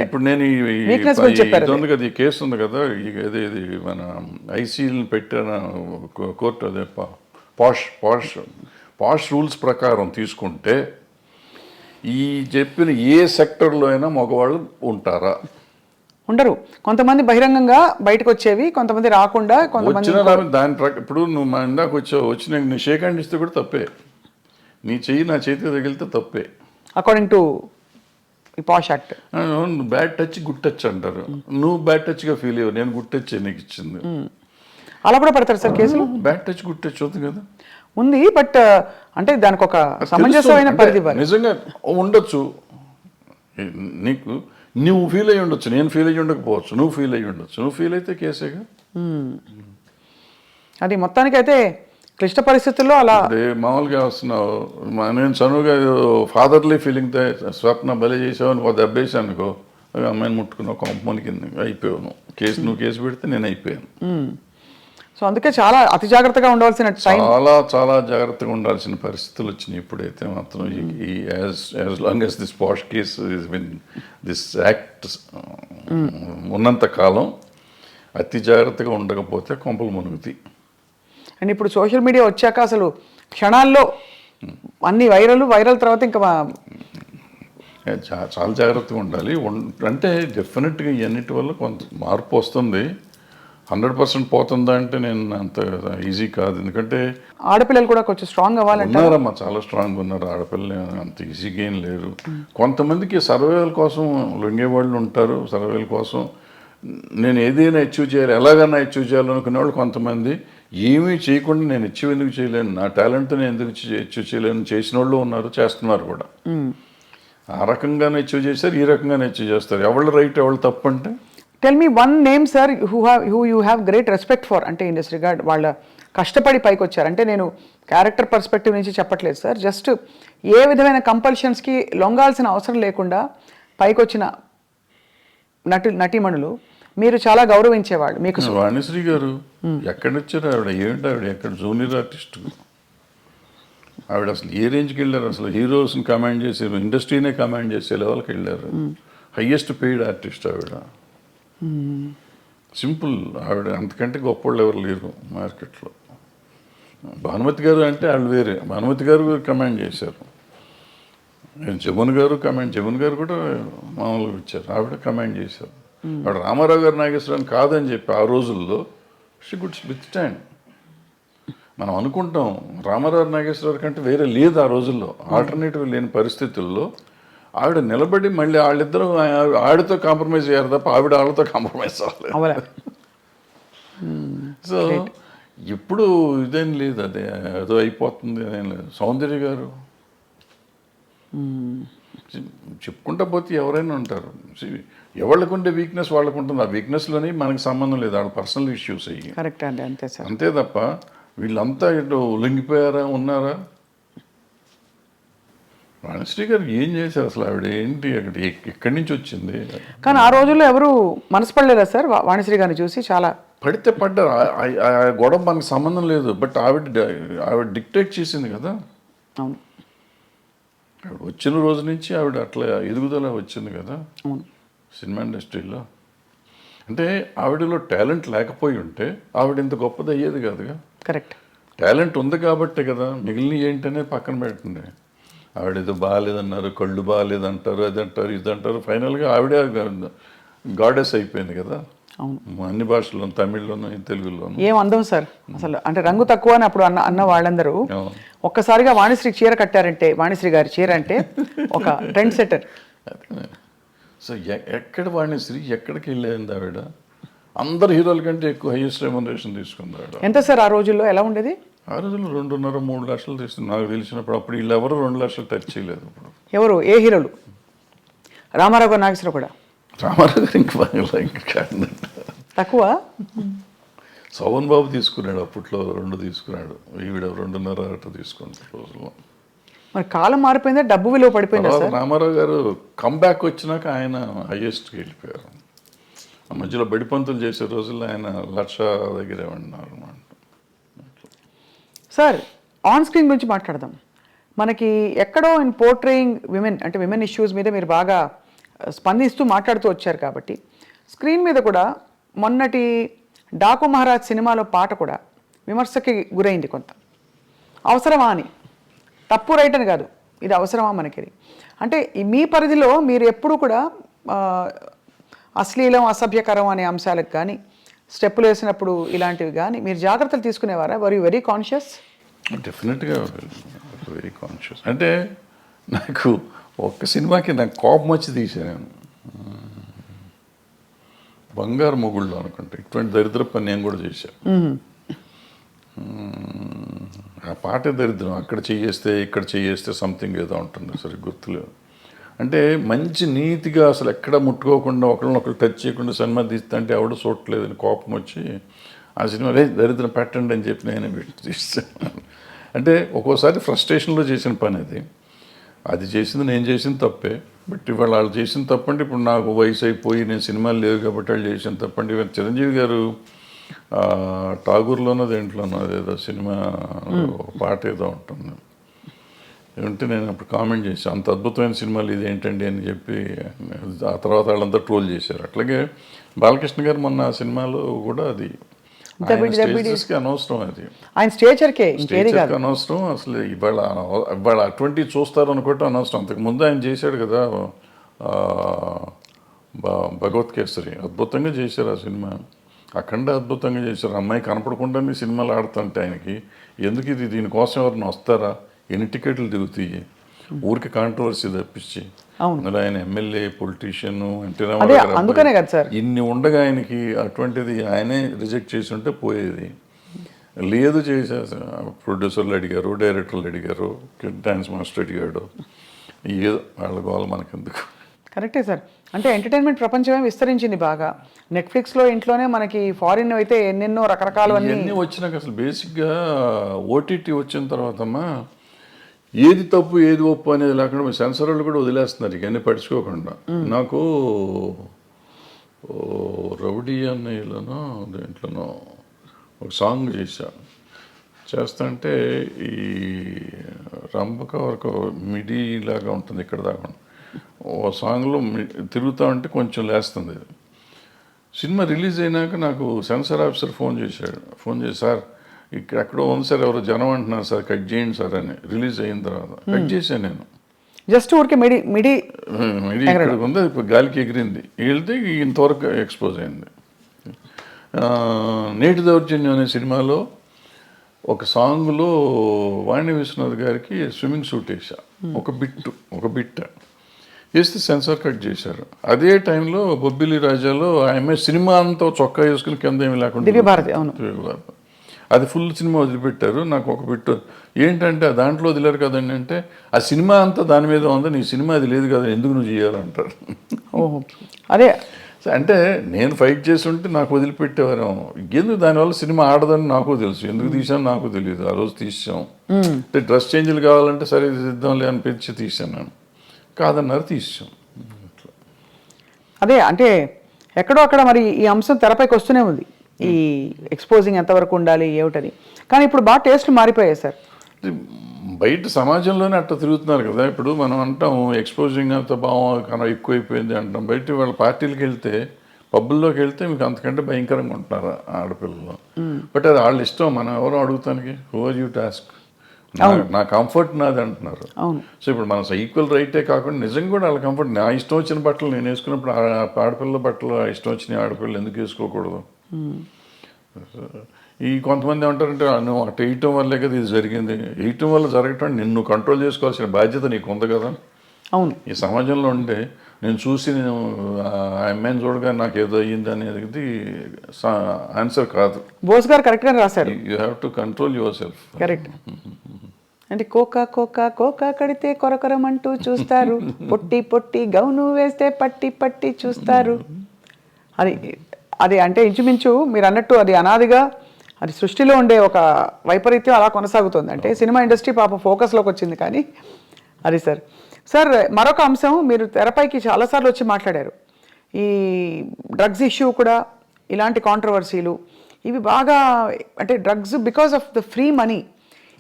C: ఇప్పుడు నేను ఇది ఉంది కదా, ఈ కేసు ఉంది కదా, ఇది మన ఐసీఎల్ని పెట్టిన కోర్టు, అదే పాష్ రూల్స్ ప్రకారం తీసుకుంటే ఈ చెప్పిన ఏ సెక్టర్లో అయినా మగవాళ్ళు ఉంటారా?
B: ఉండరు. కొంతమంది బహిరంగంగా బయటకు వచ్చేవి, కొంతమంది రాకుండా, కొంతమంది
C: దాని ఇప్పుడు నువ్వు మా ఇందాక వచ్చి నీ షేక్ హ్యాండ్ ఇస్తే కూడా తప్పే, నీ చెయ్యి నా చేతికి తగిలితే తప్పే,
B: according to posh act.
C: Bad touch good touch అంటారు. నువ్వు బ్యాడ్ టచ్గా ఫీల్ అయ్యావు, నేను గుడ్ టచ్ నీకు ఇచ్చింది.
B: అలా కూడా పెడతారు సార్ కేసులు?
C: బ్యాడ్ టచ్ గుడ్ టచ్ అవుతుంది కదా,
B: ఉంది. బట్ అంటే దానికి ఒక సమంజసమైన పరిధి
C: నిజంగా ఉండొచ్చు. నీకు నువ్వు ఫీల్ అయ్యి ఉండొచ్చు, నేను ఫీల్ అయ్యి ఉండకపోవచ్చు, నువ్వు ఫీల్ అయ్యి ఉండొచ్చు. నువ్వు ఫీల్ అయితే కేసేగా.
B: అది మొత్తానికైతే క్లిష్ట పరిస్థితుల్లో అలా
C: మామూలుగా వస్తున్నావు. నేను చనువుగా ఫాదర్లీ ఫీలింగ్తో స్వప్న బలి చేసావు, ఒక దెబ్బేసి అనుకో, అమ్మాయిని ముట్టుకున్నావు, కొంపమని కింద అయిపోయావు. నువ్వు కేసు పెడితే నేను అయిపోయాను.
B: సో అందుకే చాలా అతి జాగ్రత్తగా ఉండవలసిన
C: చాలా జాగ్రత్తగా ఉండాల్సిన పరిస్థితులు వచ్చినాయి. ఇప్పుడైతే మాత్రం as long as this posh case this act ఉన్నంత కాలం అతి జాగ్రత్తగా ఉండకపోతే కొంపలు మునుగుతాయి.
B: అండ్ ఇప్పుడు సోషల్ మీడియా వచ్చాక అసలు క్షణాల్లో అన్ని వైరల్ తర్వాత ఇంకా
C: చాలా జాగ్రత్తగా ఉండాలి. అంటే డెఫినెట్గా ఇవన్నిటి వల్ల కొంత మార్పు వస్తుంది. 100% పోతుందా అంటే నేను అంత ఈజీ కాదు. ఎందుకంటే
B: ఆడపిల్లలు కూడా కొంచెం స్ట్రాంగ్ అవ్వాలంటే
C: ఉన్నారమ్మా, చాలా స్ట్రాంగ్ ఉన్నారు. ఆడపిల్లలు అంత ఈజీగా ఏం లేరు. కొంతమందికి సర్వైవల్ కోసం లొంగేవాళ్ళు ఉంటారు. సర్వైవల్ కోసం నేను ఏదైనా అచీవ్ చేయాలి, ఎలాగైనా అచీవ్ చేయాలనుకునే వాళ్ళు కొంతమంది. ఏమీ చేయకుండా నేను అచీవ్ ఎందుకు చేయలేను, నా టాలెంట్తో నేను ఎందుకు అచీవ్ చేయలేను చేసిన వాళ్ళు ఉన్నారు, చేస్తున్నారు కూడా. ఆ రకంగానే అచీవ్ చేస్తారు, ఈ రకంగానే అచీవ్ చేస్తారు. ఎవళ్ళు రైట్ ఎవళ్ళు తప్పు అంటే
B: tell me one name sir who you have great respect for, అంటే ఇన్ దిస్ రిగార్డ్ వాళ్ళ కష్టపడి పైకి వచ్చారు. అంటే నేను క్యారెక్టర్ పర్స్పెక్టివ్ నుంచి చెప్పట్లేదు సార్, జస్ట్ ఏ విధమైన కంపల్షన్స్కి లొంగాల్సిన అవసరం లేకుండా పైకి వచ్చిన నటీమణులు మీరు చాలా గౌరవించేవాళ్ళు. మీకు
C: వాణిశ్రీ గారు ఎక్కడి వచ్చారు? ఆవిడ ఏమిటి, ఆవిడ ఎక్కడ జూనియర్ ఆర్టిస్ట్, ఆవిడ అసలు ఏ రేంజ్కి వెళ్ళారు, అసలు హీరోస్ని కమాండ్ చేసారు, ఇండస్ట్రీనే కమాండ్ చేసే లెవెల్కి వెళ్ళారు. హయ్యెస్ట్ పెయిడ్ ఆర్టిస్ట్ ఆవిడ. సింపుల్, ఆవిడ అంతకంటే గొప్పవాళ్ళు ఎవరు లేరు మార్కెట్లో. భానుమతి గారు అంటే వాళ్ళు వేరే, భానుమతి గారు కమాండ్ చేశారు. జమున్ గారు కూడా మామూలుగా ఇచ్చారు, ఆవిడ కమాండ్ చేశారు. ఆవిడ రామారావు గారు నాగేశ్వరరావు కాదని చెప్పి ఆ రోజుల్లో షీ గుడ్ విత్ స్టాండ్. మనం అనుకుంటాం రామారావు నాగేశ్వరరావు కంటే వేరే లేదు ఆ రోజుల్లో, ఆల్టర్నేటివ్ లేని పరిస్థితుల్లో ఆవిడ నిలబడి మళ్ళీ వాళ్ళిద్దరూ ఆవిడతో కాంప్రమైజ్ అయ్యారు తప్ప ఆవిడ వాళ్ళతో కాంప్రమైజ్ అవ్వలేదు. సో ఇప్పుడు ఇదేం లేదు, అదే ఏదో అయిపోతుంది అదేం లేదు. సౌందర్య గారు చెప్పుకుంటా పోతే ఎవరైనా ఉంటారు, ఎవరికి ఉండే వీక్నెస్ వాళ్ళకు ఉంటుంది. ఆ వీక్నెస్లోని మనకి సంబంధం లేదు, వాళ్ళ పర్సనల్ ఇష్యూస్ అయ్యి.
B: కరెక్ట్ అండి, అంతే సార్.
C: అంతే తప్ప వీళ్ళంతా ఇటు లొంగిపోయారా ఉన్నారా? వాణిశ్రీ గారు ఏం చేశారు అసలు? ఆవిడ ఏంటి అక్కడ ఎక్కడి నుంచి వచ్చింది?
B: కానీ ఆ రోజుల్లో ఎవరు మనసు పడలేదా సార్ వాణిశ్రీ గారిని చూసి? చాలా
C: పడితే పడ్డారు, ఆ గొడవ మనకు సంబంధం లేదు. బట్ ఆవిడ డిక్టేట్ చేసింది కదా.
B: అవును,
C: ఆవిడ వచ్చిన రోజు నుంచి ఆవిడ అట్లా ఎదుగుదల వచ్చింది కదా
B: అవును.
C: సినిమా ఇండస్ట్రీలో. అంటే ఆవిడలో టాలెంట్ లేకపోయి ఉంటే ఆవిడ ఇంత గొప్పది అయ్యేది కాదుగా.
B: కరెక్ట్,
C: టాలెంట్ ఉంది కాబట్టే కదా మిగిలిన ఏంటనే పక్కన పెట్టండి. ఆవిడ ఏదో బాగాలేదన్నారు, కళ్ళు బాగాలేదంటారు, అది అంటారు, ఇది అంటారు. ఫైనల్గా ఆవిడే గాడెస్ అయిపోయింది కదా.
B: అవును,
C: అన్ని భాషల్లోనూ, తమిళ్లోనూ, తెలుగులోనూ.
B: ఏం అందం సార్ అసలు, అంటే రంగు తక్కువ అని అప్పుడు అన్న వాళ్ళందరూ
C: అవును.
B: ఒక్కసారిగా వాణిశ్రీ చీర కట్టారంటే, వాణిశ్రీ గారి చీర అంటే ఒక ట్రెండ్ సెట్టర్.
C: సో ఎక్కడ వాణిశ్రీ ఎక్కడికి వెళ్ళేది ఆవిడ? అందరు హీరోల కంటే ఎక్కువ హైయెస్ట్ రెమ్యునరేషన్ తీసుకుంది ఆవిడ.
B: ఎంత సార్ ఆ రోజుల్లో? ఎలా ఉండేది
C: ఆ రోజుల్లో 2.5-3 లక్షలు తీసుకుంది నాకు తెలిసినప్పుడు. అప్పుడు వీళ్ళు ఎవరు 2 లక్షలు టచ్ చేయలేదు. ఇప్పుడు
B: ఎవరు, ఏ హీరోలు? రామారావు గారు, నాగేశ్వరరావు కూడా?
C: రామారావు గారు ఇంకా కాదు,
B: తక్కువ.
C: శోభన్ బాబు తీసుకున్నాడు అప్పట్లో, 2 తీసుకున్నాడు. ఈవిడ 2.5 అట్లా తీసుకుంది రోజుల్లో.
B: మరి కాలం మారిపోయిందా, డబ్బు విలువ పడిపోయిందా సార్?
C: రామారావు గారు కంబ్యాక్ వచ్చినాక ఆయన హైయెస్ట్కి వెళ్ళిపోయారు. ఆ మధ్యలో బడిపంతులు చేసే రోజుల్లో ఆయన 1,00,000 దగ్గరే ఉన్నారు అన్నమాట.
B: సార్, ఆన్ స్క్రీన్ గురించి మాట్లాడదాం. మనకి ఎక్కడో ఇన్ పోర్ట్రేయింగ్ విమెన్, అంటే విమెన్ ఇష్యూస్ మీద మీరు బాగా స్పందిస్తూ మాట్లాడుతూ వచ్చారు కాబట్టి, స్క్రీన్ మీద కూడా మొన్నటి డాకు మహారాజ్ సినిమాలో పాట కూడా విమర్శకి గురైంది కొంత. అవసరమా అని, తప్పు రైట్ అని కాదు, ఇది అవసరమా మనకి? అంటే మీ పరిధిలో మీరు ఎప్పుడు కూడా అశ్లీలం, అసభ్యకరం అనే అంశాలకు కానీ, స్టెప్పులు వేసినప్పుడు ఇలాంటివి కానీ మీరు జాగ్రత్తలు తీసుకునేవారా? Were you very conscious?
C: డెఫినెట్గా వెరీ కాన్షియస్. అంటే నాకు ఒక్క సినిమాకి నాకు కోపం వచ్చి తీసాను నేను, బంగారు మొగుళ్ళు అనుకుంటా. ఇటువంటి దరిద్ర పని నేను కూడా చేశాను. ఆ పాటే దరిద్రం. అక్కడ చేయేస్తే ఇక్కడ చేయేస్తే సంథింగ్ ఏదో ఉంటుంది, సరే గుర్తులేదు. అంటే మంచి నీతిగా అసలు ఎక్కడ ముట్టుకోకుండా ఒకరినొకరు టచ్ చేయకుండా సినిమా తీస్తే అంటే ఎవడ చూడలేదని కోపం వచ్చి ఆ సినిమా దరిద్రం పెట్టండి అని చెప్పి నేనే పెట్టి తీస్తాను. అంటే ఒక్కోసారి ఫ్రస్ట్రేషన్లో చేసిన పని అది చేసింది నేను చేసిన తప్పే. బట్ ఇవాళ వాళ్ళు చేసిన తప్పంటే ఇప్పుడు నాకు వయసు అయిపోయి నేను సినిమాలు లేవు కాబట్టి వాళ్ళు చేసిన తప్పండి. ఇవాళ చిరంజీవి గారు ఠాగూర్లోనో దేంట్లోనో అదేదో సినిమా పాట ఏదో ఉంటుంది ఏమంటే నేను అప్పుడు కామెంట్ చేశాను, అంత అద్భుతమైన సినిమాలు ఇది ఏంటండి అని చెప్పి. ఆ తర్వాత వాళ్ళంతా ట్రోల్ చేశారు. అట్లాగే బాలకృష్ణ గారు మొన్న ఆ సినిమాలో కూడా అది అనవసరం, అది
B: ఆయన స్టేచర్కే
C: అనవసరం. అసలు ఇవాళ అటువంటివి చూస్తారు అనుకోవటం అనవసరం. అంతకుముందు ఆయన చేశాడు కదా భగవత్ కేసరి, అద్భుతంగా చేశారు ఆ సినిమా. అఖండ అద్భుతంగా చేశారు. అమ్మాయి కనపడకుండానే సినిమాలు ఆడుతుంటే ఆయనకి ఎందుకు ఇది, దీనికోసం ఎవరిని వస్తారా? ఎన్ని టికెట్లు దిగుతాయి? ఊరికి కాంట్రవర్సీ తప్పించి అందులో ఆయన ఎమ్మెల్యే, పొలిటీషియన్
B: అందుకనే కదా సార్
C: ఇన్ని ఉండగా ఆయనకి అటువంటిది ఆయనే రిజెక్ట్ చేసి ఉంటే పోయేది. లేదు చేసే ప్రొడ్యూసర్లు అడిగారు, డైరెక్టర్లు అడిగారు, డాన్స్ మాస్టర్ అడిగాడు, ఏదో వాళ్ళ గోల మనకెందుకు.
B: కరెక్టే సార్. అంటే ఎంటర్టైన్మెంట్ ప్రపంచమే విస్తరించింది బాగా. నెట్ఫ్లిక్స్లో ఇంట్లోనే మనకి ఫారిన్ అయితే ఎన్నెన్నో రకరకాలు
C: అన్నీ వచ్చినాక అసలు బేసిక్గా ఓటీటీ వచ్చిన తర్వాతమ్మా ఏది తప్పు ఏది ఒప్పు అనేది లేకుండా సెన్సర్ వాళ్ళు కూడా వదిలేస్తున్నారు ఇవన్నీ పడుచుకోకుండా. నాకు రౌడీ అన్నయ్యలోనో దేంట్లోనో ఒక సాంగ్ చేస్తా అంటే ఈ రంపక వరకు మిడి లాగా ఉంటుంది ఇక్కడ దాకా. ఓ సాంగ్లో తిరుగుతూ ఉంటే కొంచెం లేస్తుంది. సినిమా రిలీజ్ అయినాక నాకు సెన్సార్ ఆఫీసర్ ఫోన్ చేసి సార్ ఇక్కడ ఎక్కడో ఉంది సార్, ఎవరో జనం అంటున్నారు సార్, కట్ చేయండి సార్ అని. రిలీజ్ అయిన తర్వాత కట్ చేశాను నేను.
B: జస్ట్ ఊరికే మిడి
C: ఇక్కడ ఉంది, ఇప్పుడు గాలికి ఎగిరింది, వెళ్తే ఇంతవరకు ఎక్స్పోజ్ అయింది. నేటి దౌర్జన్యం అనే సినిమాలో ఒక సాంగ్లో వాణి విశ్వనాథ్ గారికి స్విమ్మింగ్ సూట్ వేసా, ఒక బిట్ వేస్తే సెన్సార్ కట్ చేశారు. అదే టైంలో బొబ్బిలి రాజాలో ఆమె సినిమా అంతా చొక్కా వేసుకుని కింద ఏమి లేకుండా
B: దివ్యభారతి, అవును,
C: అది ఫుల్ సినిమా వదిలిపెట్టారు. నాకు ఒక బిట్ ఏంటంటే దాంట్లో వదిలేరు కదండి అంటే, ఆ సినిమా అంతా దాని మీద ఉంది, నీ సినిమా అది లేదు కదా, ఎందుకు నువ్వు చేయాలంటారు.
B: ఓహో, అదే
C: అంటే నేను ఫైట్ చేసి ఉంటే నాకు వదిలిపెట్టేవారు. ఎందుకు దానివల్ల సినిమా ఆడదని నాకు తెలుసు, ఎందుకు తీసాను నాకు తెలియదు. ఆ రోజు తీసాం అంటే డ్రెస్ చేంజ్లు కావాలంటే సరే తీద్దాంలే అనిపించి తీసాను నేను, కాదన్నారు తీసాం.
B: అదే అంటే ఎక్కడో అక్కడ మరి ఈ అంశం తెరపైకి వస్తూనే ఉంది, ఈ ఎక్స్పోజింగ్ ఎంతవరకు ఉండాలి ఏమిటని. కానీ ఇప్పుడు బాగా టేస్ట్లు మారిపోయాయి సార్.
C: బయట సమాజంలోనే అట్లా తిరుగుతున్నారు కదా. ఇప్పుడు మనం అంటాం ఎక్స్పోజింగ్ అంత బాగా ఎక్కువైపోయింది అంటాం. బయట వాళ్ళ పార్టీలకు వెళ్తే, పబ్బుల్లోకి వెళ్తే మీకు అంతకంటే భయంకరంగా ఉంటున్నారు ఆడపిల్లలు. బట్ అది వాళ్ళ ఇష్టం, మనం ఎవరో అడుగుతానికి, హూ ఆర్ యూ టాస్క్, నా కంఫర్ట్ నాది అంటున్నారు. సో ఇప్పుడు మన ఈక్వల్ రైటే కాకుండా నిజంగా కూడా వాళ్ళ కంఫర్ట్, నా ఇష్టం వచ్చిన బట్టలు నేను వేసుకున్నప్పుడు ఆడపిల్లల బట్టలు ఇష్టం వచ్చిన ఆడపిల్లలు ఎందుకు వేసుకోకూడదు. ఈ కొంతమంది ఏమంటారంటే నువ్వు అటు వేయటం వల్లే కదా ఇది జరిగింది, వేయటం వల్ల జరగటం నిన్ను కంట్రోల్ చేసుకోవాల్సిన బాధ్యత నీకు ఉంది కదా.
B: అవును,
C: ఈ సమాజంలో ఉంటే నేను చూసి నేను ఆ అమ్మాయిని చూడగా నాకు ఏదో అయ్యింది అనేది ఆన్సర్ కాదు.
B: బోస్ గారు కరెక్ట్గా రాశారు,
C: you have to control your self.
B: Correct. అంటే కోకా కడితే కొరకొరమంటూ చూస్తారు, పొట్టి గౌను వేస్తే పట్టి చూస్తారు. అది అంటే ఇంచుమించు మీరు అన్నట్టు అది అనాదిగా అది సృష్టిలో ఉండే ఒక వైపరీత్యం అలా కొనసాగుతుంది. అంటే సినిమా ఇండస్ట్రీ పాపం ఫోకస్లోకి వచ్చింది. కానీ అది సార్ మరొక అంశం, మీరు తెరపైకి చాలాసార్లు వచ్చి మాట్లాడారు, ఈ డ్రగ్స్ ఇష్యూ కూడా, ఇలాంటి కాంట్రవర్సీలు ఇవి బాగా, అంటే drugs because of the free money,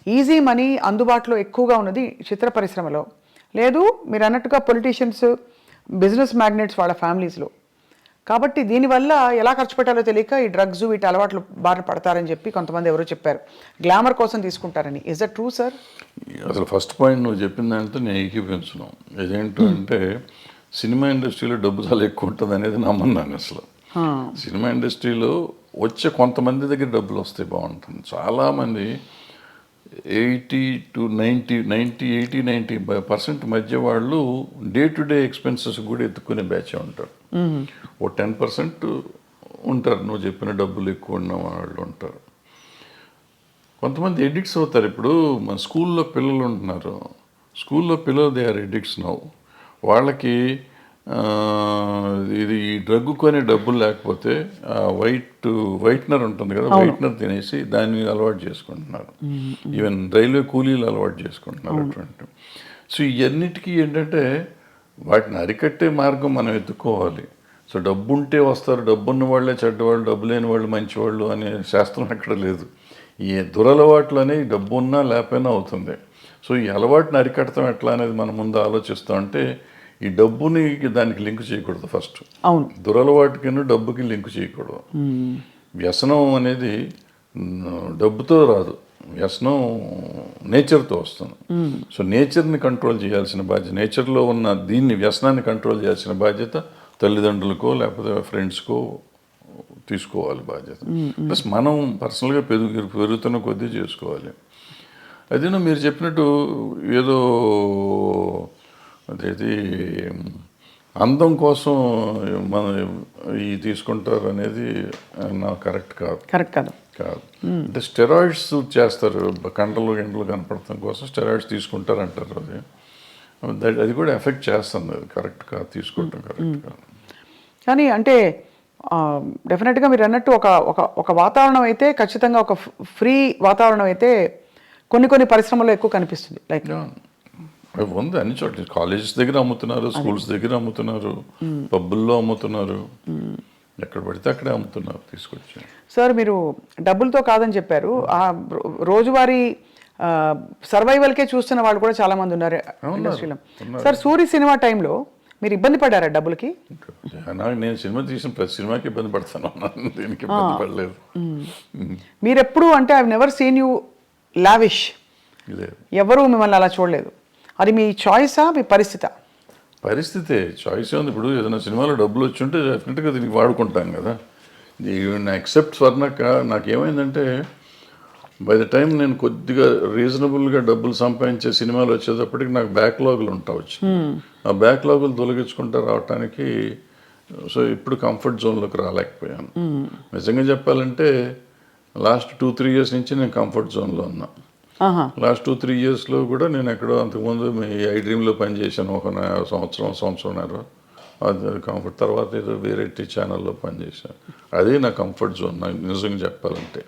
B: easy money అందుబాటులో ఎక్కువగా ఉన్నది చిత్ర పరిశ్రమలో. లేదు మీరు అన్నట్టుగా పొలిటీషియన్స్, బిజినెస్ మ్యాగ్నెట్స్ వాళ్ళ ఫ్యామిలీస్లో. కాబట్టి దీనివల్ల ఎలా ఖర్చు పెట్టాలో తెలియక ఈ డ్రగ్స్ వీటి అలవాట్లు బారిన పడతారని చెప్పి కొంతమంది ఎవరో చెప్పారు, గ్లామర్ కోసం తీసుకుంటారని. Is that true sir?
C: అసలు ఫస్ట్ పాయింట్ నువ్వు చెప్పిన దాంతో నేను ఏకీపించను. ఇదేంటంటే సినిమా ఇండస్ట్రీలో డబ్బు చాలా ఎక్కువ ఉంటుంది అనేది నమ్మన్నాను. అసలు సినిమా ఇండస్ట్రీలో వచ్చే కొంతమంది దగ్గర డబ్బులు వస్తే బాగుంటుంది. చాలామంది 80% మధ్య వాళ్ళు డే టు డే ఎక్స్పెన్సెస్ కూడా ఎత్తుకునే బ్యాచ్ ఉంటారు. ఓ 10% ఉంటారు నువ్వు చెప్పిన డబ్బులు ఎక్కువ ఉన్న వాళ్ళు ఉంటారు. కొంతమంది ఎడిక్ట్స్ అవుతారు. ఇప్పుడు మన స్కూల్లో పిల్లలు ఉంటున్నారు, స్కూల్లో పిల్లలు దే ఆర్ ఎడిక్ట్స్ నౌ. వాళ్ళకి ఇది ఈ డ్రగ్ కొనే డబ్బులు లేకపోతే వైట్నర్ ఉంటుంది కదా, వైట్నర్ తినేసి దాన్ని అలవాటు చేసుకుంటున్నారు. ఈవెన్ రైల్వే కూలీలు అలవాటు చేసుకుంటున్నారు అటువంటి. సో ఇవన్నిటికీ ఏంటంటే వాటిని అరికట్టే మార్గం మనం ఎత్తుకోవాలి. సో డబ్బు ఉంటే వస్తారు, డబ్బున్న వాళ్ళే చెడ్డవాళ్ళు, డబ్బు లేని వాళ్ళు మంచివాళ్ళు అనే శాస్త్రం ఎక్కడ లేదు. ఈ దురలవాట్లు అనేవి డబ్బు ఉన్నా లేకపోయినా అవుతుంది. సో ఈ అలవాటుని అరికడతాం ఎట్లా అనేది మనం ముందు ఆలోచిస్తాం. అంటే ఈ డబ్బుని దానికి లింక్ చేయకూడదు ఫస్ట్.
B: అవును,
C: దురలవాటుకి డబ్బుకి లింక్ చేయకూడదు. వ్యసనం అనేది డబ్బుతో రాదు, వ్యసనం నేచర్తో వస్తుంది. సో నేచర్ని కంట్రోల్ చేయాల్సిన బాధ్యత, నేచర్లో ఉన్న దీన్ని వ్యసనాన్ని కంట్రోల్ చేయాల్సిన బాధ్యత తల్లిదండ్రులకో లేకపోతే ఫ్రెండ్స్కో తీసుకోవాలి బాధ్యత. ప్లస్ మనం పర్సనల్గా పెరుగుతున్న కొద్దీ చేసుకోవాలి. అదేనో మీరు చెప్పినట్టు ఏదో అదేది అందం కోసం మనం ఈ తీసుకుంటారు అనేది నాకు కరెక్ట్ కాదు. అంటే స్టెరాయిడ్స్ చేస్తారు, గంటలు కనపడటం కోసం స్టెరాయిడ్స్ తీసుకుంటారు అంటారు. అది కూడా ఎఫెక్ట్ చేస్తుంది, అది కరెక్ట్ కాదు, తీసుకుంటాం కరెక్ట్ కాదు.
B: కానీ అంటే డెఫినెట్గా మీరు అన్నట్టు ఒక వాతావరణం అయితే ఖచ్చితంగా ఒక ఫ్రీ వాతావరణం అయితే కొన్ని పరిశ్రమల్లో ఎక్కువ కనిపిస్తుంది. లైక్
C: ఉంది అన్ని చోట్ల, కాలేజెస్ దగ్గర అమ్ముతున్నారు, స్కూల్స్ దగ్గర అమ్ముతున్నారు, పబ్బుల్లో అమ్ముతున్నారు, ఎక్కడ పడితే అక్కడే అమ్ముతున్నారు తీసుకొచ్చి.
B: సార్ మీరు డబ్బులతో కాదని చెప్పారు, ఆ రోజువారీ సర్వైవల్కే చూస్తున్న వాళ్ళు కూడా చాలా మంది ఉన్నారు ఇండస్ట్రీలో. సార్ సూరి సినిమా టైంలో మీరు ఇబ్బంది పడ్డారా డబ్బులకి?
C: నేను సినిమా తీసిన ప్రతి సినిమాకి ఇబ్బంది పడతాను, దీనికి ఇబ్బంది పడలేదు.
B: మీరు ఎప్పుడు అంటే I never seen you lavish, ఎవరు మిమ్మల్ని అలా చూడలేదు. అది మీ చాయిసా మీ పరిస్థితా?
C: పరిస్థితే, చాయిస్ ఉంది. ఇప్పుడు ఏదైనా సినిమాలో డబ్బులు వచ్చి ఉంటే డెఫినెట్గా దీనికి వాడుకుంటాం కదా. ఎక్సెప్ట్ స్వర్ణక్క నాకేమైందంటే బై ద టైం నేను కొద్దిగా రీజనబుల్గా డబ్బులు సంపాదించే సినిమాలు వచ్చేటప్పటికి నాకు బ్యాక్లాగులు ఉంటావచ్చు. ఆ బ్యాక్లాగులు తొలగించుకుంటూ రావటానికి సో ఇప్పుడు కంఫర్ట్ జోన్లోకి రాలేకపోయాను. నిజంగా చెప్పాలంటే లాస్ట్ 2-3 ఇయర్స్ నుంచి నేను కంఫర్ట్ జోన్లో ఉన్నా. లాస్ట్ 2-3 ఇయర్స్లో కూడా నేను ఎక్కడో అంతకుముందు మీ ఐ డ్రీమ్లో పనిచేశాను ఒక సంవత్సరంన్నర. అది కంఫర్ట్. తర్వాత ఏదో వేరే ఛానల్లో పనిచేశాను. అదే నా కంఫర్ట్ జోన్ నాకు నిజంగా చెప్పాలంటే.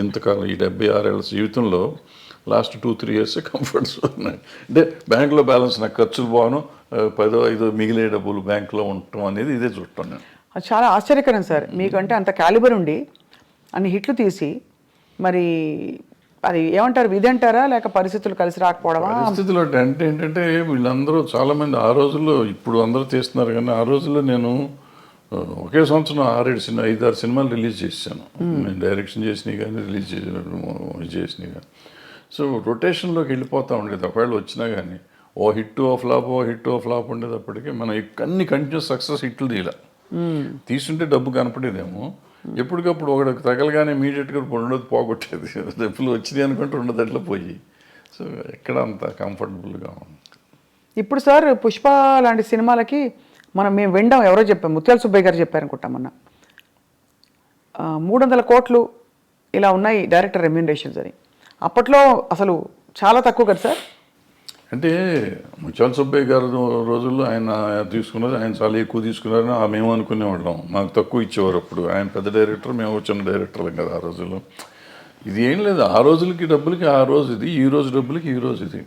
C: ఇంతకాలం ఈ 76 ఏళ్ళ జీవితంలో లాస్ట్ 2-3 ఇయర్స్ కంఫర్ట్ జోన్. అంటే బ్యాంకులో బ్యాలెన్స్ నాకు ఖర్చులు పోను, 10-5 మిగిలే డబ్బులు బ్యాంకులో ఉండటం అనేది ఇదే చూడటం నేను.
B: అది చాలా ఆశ్చర్యకరం సార్. మీకంటే అంత క్యాలిబర్ ఉండి అన్ని హిట్లు తీసి మరి అది ఏమంటారు, విధి అంటారా లేక పరిస్థితులు కలిసి రాకపోవడమా?
C: పరిస్థితులు అంటే ఏంటంటే వీళ్ళందరూ చాలామంది ఆ రోజుల్లో, ఇప్పుడు అందరూ తీస్తున్నారు కానీ ఆ రోజుల్లో నేను ఒకే సంవత్సరం 5-6 సినిమాలు రిలీజ్ చేశాను. నేను డైరెక్షన్ చేసినవి కానీ రిలీజ్ చేసినవి కానీ. సో రొటేషన్లోకి వెళ్ళిపోతూ ఉండేది. ఒకవేళ వచ్చినా కానీ ఓ హిట్ ఓ ఫ్లాప్ ఉండేటప్పటికీ మనం అన్ని కంటిన్యూస్ సక్సెస్ హిట్లు తీయాలి. తీసుంటే డబ్బు కనపడేదేమో, ఎప్పటికప్పుడు ఒకటి తగలగానే ఇమీడియట్గా రెండోది పోగొట్టేది. డబ్బులు వచ్చినాయి అనుకుంటే రెండోదట్లో పోయి. సో ఎక్కడ అంత కంఫర్టబుల్గా ఉంది.
B: ఇప్పుడు సార్ పుష్ప లాంటి సినిమాలకి మేము వినడం ఎవరో చెప్పాం, ముత్యాల సుబ్బయ్య గారు చెప్పారనుకుంటాం మొన్న, 300 కోట్లు ఇలా ఉన్నాయి డైరెక్టర్ రెమ్యూనరేషన్స్ అని. అప్పట్లో అసలు చాలా తక్కువ కదా సార్.
C: అంటే ముత్యాల సుబ్బయ్య గారు రోజుల్లో ఆయన తీసుకున్నది, ఆయన చాలా ఎక్కువ తీసుకున్నారని మేము అనుకునేవాళ్ళం. మాకు తక్కువ ఇచ్చేవారు. అప్పుడు ఆయన పెద్ద డైరెక్టర్, మేము చిన్న డైరెక్టర్లం కదా ఆ రోజుల్లో. ఇది ఏం లేదు, ఆ రోజులకి డబ్బులకి ఆ రోజు ఇది, ఈ రోజు డబ్బులకి ఈ రోజు ఇది.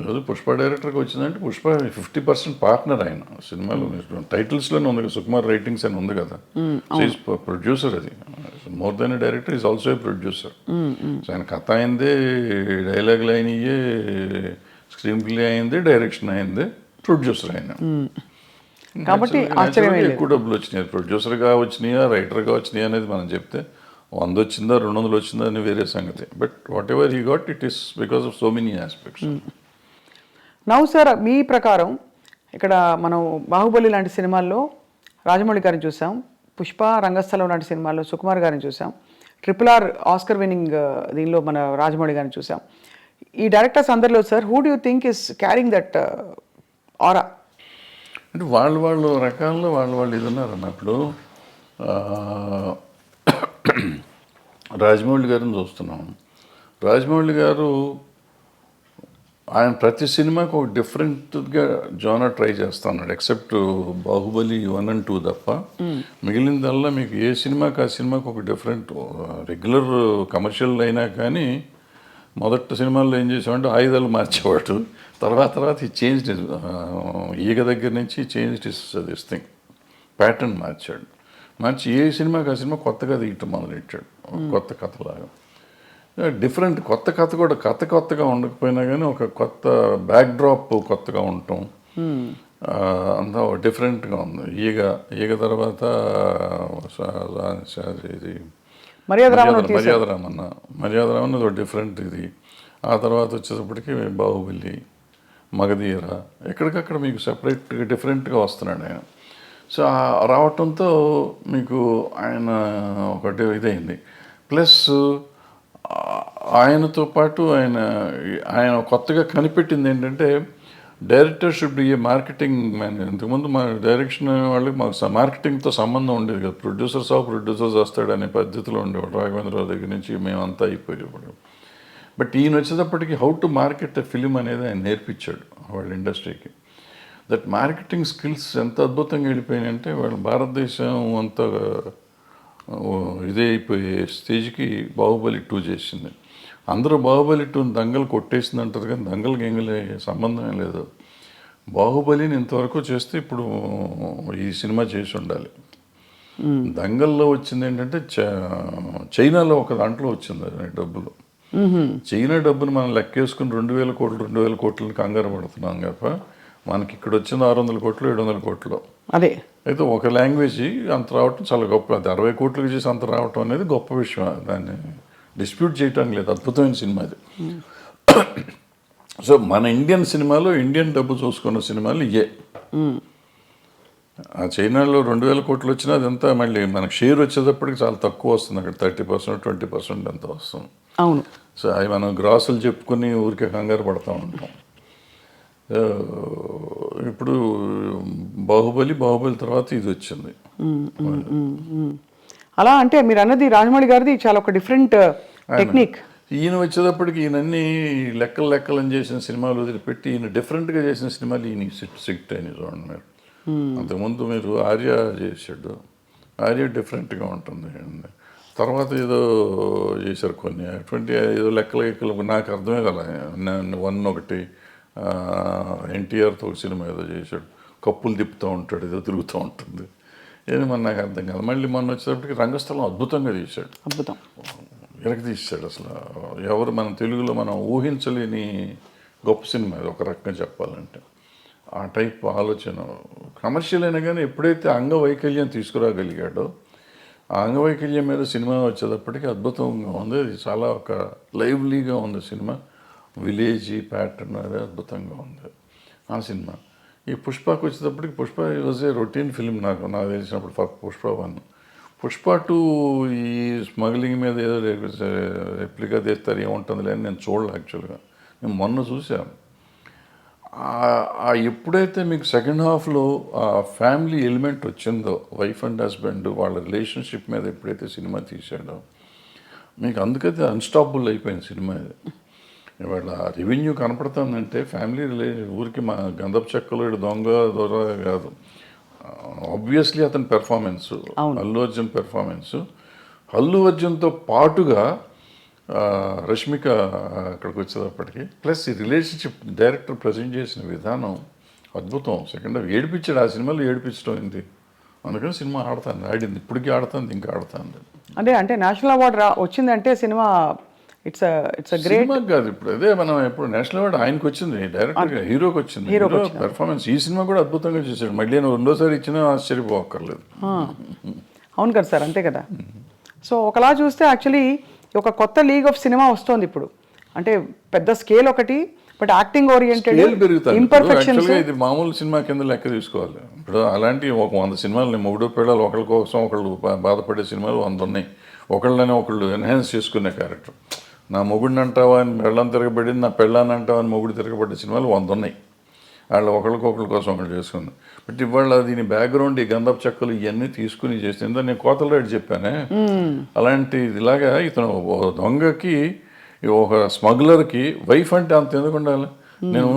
C: ఈరోజు పుష్ప డైరెక్టర్కి వచ్చిందంటే పుష్ప 50% పార్ట్నర్ ఆయన సినిమాలో. టైటిల్స్లోనే ఉంది కదా, సుకుమార్ రైటింగ్స్ అని ఉంది కదా. ప్రొడ్యూసర్, అది more than director is also a producer. So ఆయన కథ అయిందే, డైలాగులు అయినయే, స్క్రీన్ ప్లే అయింది, డైరెక్షన్ అయింది, ప్రొడ్యూసర్ అయిన.
B: కాబట్టి
C: ఎక్కువ డబ్బులు వచ్చినాయి. ప్రొడ్యూసర్గా వచ్చినాయా రైటర్గా వచ్చినాయా అనేది మనం చెప్తే 100 వచ్చిందా 200 వచ్చిందా అని వేరే సంగతి. But whatever he got, it is because of so many aspects.
B: Now sir, మీ ప్రకారం ఇక్కడ మనం బాహుబలి లాంటి సినిమాల్లో రాజమౌళి గారిని చూసాం, పుష్ప రంగస్థలం లాంటి సినిమాల్లో సుకుమార్ గారిని చూసాం, RRR ఆస్కర్ విన్నింగ్ దీనిలో మన రాజమౌళి గారిని చూసాం. ఈ డైరెక్టర్స్ అందరిలో sir, who do you think is carrying that ఆరా?
C: అంటే వాళ్ళు రకాల్లో వాళ్ళు ఇది ఉన్నారన్న. ఇప్పుడు రాజమౌళి గారిని చూస్తున్నాం. రాజమౌళి గారు ఆయన ప్రతి సినిమాకి ఒక డిఫరెంట్గా జోనర్ ట్రై చేస్తూ ఉన్నాడు. ఎక్సెప్ట్ బాహుబలి 1 and 2 తప్ప మిగిలిందల్లా మీకు ఏ సినిమాకి ఆ సినిమాకి ఒక డిఫరెంట్. రెగ్యులర్ కమర్షియల్ అయినా కానీ మొదటి సినిమాల్లో ఏం చేసామంటే ఆయుధాలు మార్చేవాడు. తర్వాత ఈ చేంజ్ ఈగ దగ్గర నుంచి చేంజ్ దిస్ థింగ్, ప్యాటర్న్ మార్చి ఏ సినిమాకి ఆ సినిమా కొత్తగా తీయటం మొదలెట్టాడు. కొత్త కథలాగా డిఫరెంట్. కొత్త కథ కూడా కొత్తగా ఉండకపోయినా కానీ ఒక కొత్త బ్యాక్డ్రాప్ కొత్తగా ఉండటం అంతా డిఫరెంట్గా ఉంది. ఈగ తర్వాత ఇది మర్యాదరామన్న ఒక డిఫరెంట్ ఇది. ఆ తర్వాత వచ్చేటప్పటికి బాహుబలి, మగధీర, ఎక్కడికక్కడ మీకు సెపరేట్గా డిఫరెంట్గా వస్తున్నాడు ఆయన. సో రావటంతో మీకు ఆయన ఒకటి ఇదైంది. ప్లస్ ఆయనతో పాటు ఆయన కొత్తగా కనిపెట్టింది ఏంటంటే director should be A marketing man. ఇంతకుముందు మా డైరెక్షన్ వాళ్ళకి మాకు మార్కెటింగ్తో సంబంధం ఉండేది కదా. ప్రొడ్యూసర్స్ వస్తాడనే పద్ధతిలో ఉండేవాడు. రాఘవేంద్రరావు దగ్గర నుంచి మేమంతా అయిపోయేవాడు. బట్ ఈయన వచ్చేటప్పటికి how to market a film అనేది ఆయన నేర్పించాడు వాళ్ళ ఇండస్ట్రీకి. దట్ మార్కెటింగ్ స్కిల్స్ ఎంత అద్భుతంగా వెళ్ళిపోయినాయంటే వాళ్ళు భారతదేశం అంత ఇదే అయిపోయే స్టేజ్కి బాహుబలి 2 చేసింది. అందరూ బాహుబలి 2 దంగలు కొట్టేసింది అంటారు కానీ దంగలకి ఎంగలే సంబంధమే లేదు. బాహుబలిని ఇంతవరకు చేస్తే ఇప్పుడు ఈ సినిమా చేసి ఉండాలి. దంగల్లో వచ్చింది ఏంటంటే చైనాలో ఒక దాంట్లో వచ్చింది డబ్బులు. చైనా డబ్బుని మనం లెక్కేసుకుని 2,000 కోట్లు 2,000 కోట్లని కంగారు పడుతున్నాం తప్ప మనకి ఇక్కడ వచ్చిన 600 కోట్లు 700 కోట్లు.
B: అదే
C: అయితే ఒక లాంగ్వేజ్ అంత రావటం చాలా గొప్ప. అది 60 కోట్లకి చేసి అంత రావటం అనేది గొప్ప విషయం. దాన్ని డిస్ప్యూట్ చేయడానికి లేదు. అద్భుతమైన సినిమా అది. సో మన ఇండియన్ సినిమాలో ఇండియన్ డబ్బు చూసుకున్న సినిమాలు ఇవే. ఆ చైనాలో 2,000 కోట్లు వచ్చినా అదంతా మళ్ళీ మనకు షేర్ వచ్చేటప్పటికి చాలా తక్కువ వస్తుంది. అక్కడ 30% 20% ఎంత వస్తుంది.
B: అవును.
C: సో అవి మనం గ్రాసులు చెప్పుకొని ఊరికే కంగారు పడుతూ ఉంటాం. ఇప్పుడు బాహుబలి తర్వాత ఇది వచ్చింది.
B: అలా అంటే మీరు అన్నది రాజమౌళి గారిది చాలా ఒక డిఫరెంట్ టెక్నిక్.
C: ఈయన వచ్చేటప్పటికి ఈయనన్నీ లెక్కలని చేసిన సినిమాలు వదిలిపెట్టి ఈయన డిఫరెంట్గా చేసిన సినిమాలు ఈయన సిట్ అయినాయి చూడండి మీరు. అంతకుముందు మీరు ఆర్య చేశాడు. ఆర్య డిఫరెంట్గా ఉంటుంది. తర్వాత ఏదో చేశారు కొన్ని అటువంటి ఏదో లెక్కలు నాకు అర్థమే కదా. 1 ఒకటి ఎన్టీఆర్తో ఒక సినిమా ఏదో చేశాడు. కప్పులు తిప్పుతూ ఉంటాడు, ఏదో తిరుగుతూ ఉంటుంది. ఏది మన నాకు అర్థం కాదు. మళ్ళీ మొన్న వచ్చేటప్పటికి రంగస్థలం అద్భుతంగా తీశాడు.
B: అద్భుతం
C: వెనక్కి తీశాడు. అసలు ఎవరు మన తెలుగులో మనం ఊహించలేని గొప్ప సినిమా అది ఒక రకంగా చెప్పాలంటే. ఆ టైప్ ఆలోచన కమర్షియల్ అయినా కానీ ఎప్పుడైతే అంగవైకల్యం తీసుకురాగలిగాడో ఆ అంగవైకల్యం మీద సినిమా వచ్చేటప్పటికి అద్భుతంగా ఉంది. అది చాలా ఒక లైవ్లీగా ఉంది సినిమా. విలేజీ ప్యాటర్న్ అది అద్భుతంగా ఉంది ఆ సినిమా. ఈ పుష్పకు వచ్చేటప్పటికి Pushpa was a routine film నాకు తెలిసినప్పుడు. పుష్ప 1, పుష్ప 2 ఈ స్మగ్లింగ్ మీద ఏదో రెప్లికా తీస్తారు ఏముంటుంది అని నేను చూడలే యాక్చువల్గా. నేను మొన్న చూసాను. ఎప్పుడైతే మీకు సెకండ్ హాఫ్లో ఆ ఫ్యామిలీ ఎలిమెంట్ వచ్చిందో, వైఫ్ అండ్ హస్బెండ్ వాళ్ళ రిలేషన్షిప్ మీద ఎప్పుడైతే సినిమా తీసాడో మీకు అందుకైతే అన్స్టాపబుల్ అయిపోయింది సినిమా ఇది. ఇవాళ రెవెన్యూ కనపడుతుందంటే ఫ్యామిలీ ఊరికి మా గంధపు చెక్కలు దొర కాదు. ఆబ్వియస్లీ అతని పెర్ఫార్మెన్స్, అల్లు అర్జున్ పెర్ఫార్మెన్స్, అల్లు అర్జున్తో పాటుగా రష్మిక అక్కడికి వచ్చేటప్పటికి ప్లస్ ఈ రిలేషన్షిప్ డైరెక్టర్ ప్రజెంట్ చేసిన విధానం అద్భుతం. సెకండ్ హాఫ్ ఏడిపించాడు. ఆ సినిమాలో ఏడిపించడం అయింది. అందుకని సినిమా ఆడింది, ఇప్పటికీ ఆడుతుంది, ఇంకా ఆడుతుంది.
B: అంటే నేషనల్ అవార్డు వచ్చిందంటే సినిమా ఇట్స్ గ్రేట్
C: సినిమా కాదు. ఇప్పుడు అదే మనం ఎప్పుడు నేషనల్ అవార్డు ఆయనకు వచ్చింది, డైరెక్టర్గా హీరోకి వచ్చింది. హీరో పెర్ఫార్మెన్స్ ఈ సినిమా కూడా అద్భుతంగా చేశాడు. మళ్ళీ నేను రెండోసారి ఇచ్చినా ఆశ్చర్యపోక్కర్లేదు.
B: అవును కదా సార్, అంతే కదా. సో ఒకలా చూస్తే యాక్చువల్లీ ఒక కొత్త లీగ్ ఆఫ్ సినిమా వస్తుంది ఇప్పుడు. అంటే పెద్ద స్కేల్ ఒకటి, బట్ యాక్టింగ్ ఓరియంటెడ్ ఇంపర్ఫెక్షన్స్.
C: ఇది మామూలు సినిమా కింద లెక్క తీసుకోవాలి. ఇప్పుడు అలాంటి ఒక 100 సినిమాలు మొగుడు పిల్లలు ఒకళ్ళ కోసం ఒకళ్ళు బాధపడే సినిమాలు 100 ఉన్నాయి. ఒకళ్ళని ఒకళ్ళు ఎన్హాన్స్ చేసుకునే క్యారెక్టర్. నా మొగుడిని అంటావా అని పెళ్ళని తిరగబడింది, నా పెళ్ళాన్ని అంటావా అని మొగుడు తిరగబడ్డ సినిమాలు 100 ఉన్నాయి. వాళ్ళు ఒకళ్ళకొకళ్ళ కోసం ఒకళ్ళు చేసుకుంది. బట్ ఇవాళ దీని బ్యాక్గ్రౌండ్ ఈ గంధపు చెక్కలు ఇవన్నీ తీసుకుని చేస్తే నేను కోతల రేటు చెప్పానే, అలాంటి ఇలాగా ఇతను దొంగకి ఒక స్మగ్లర్కి వైఫ్ అంటే అంత ఎందుకు ఉండాలి? నేను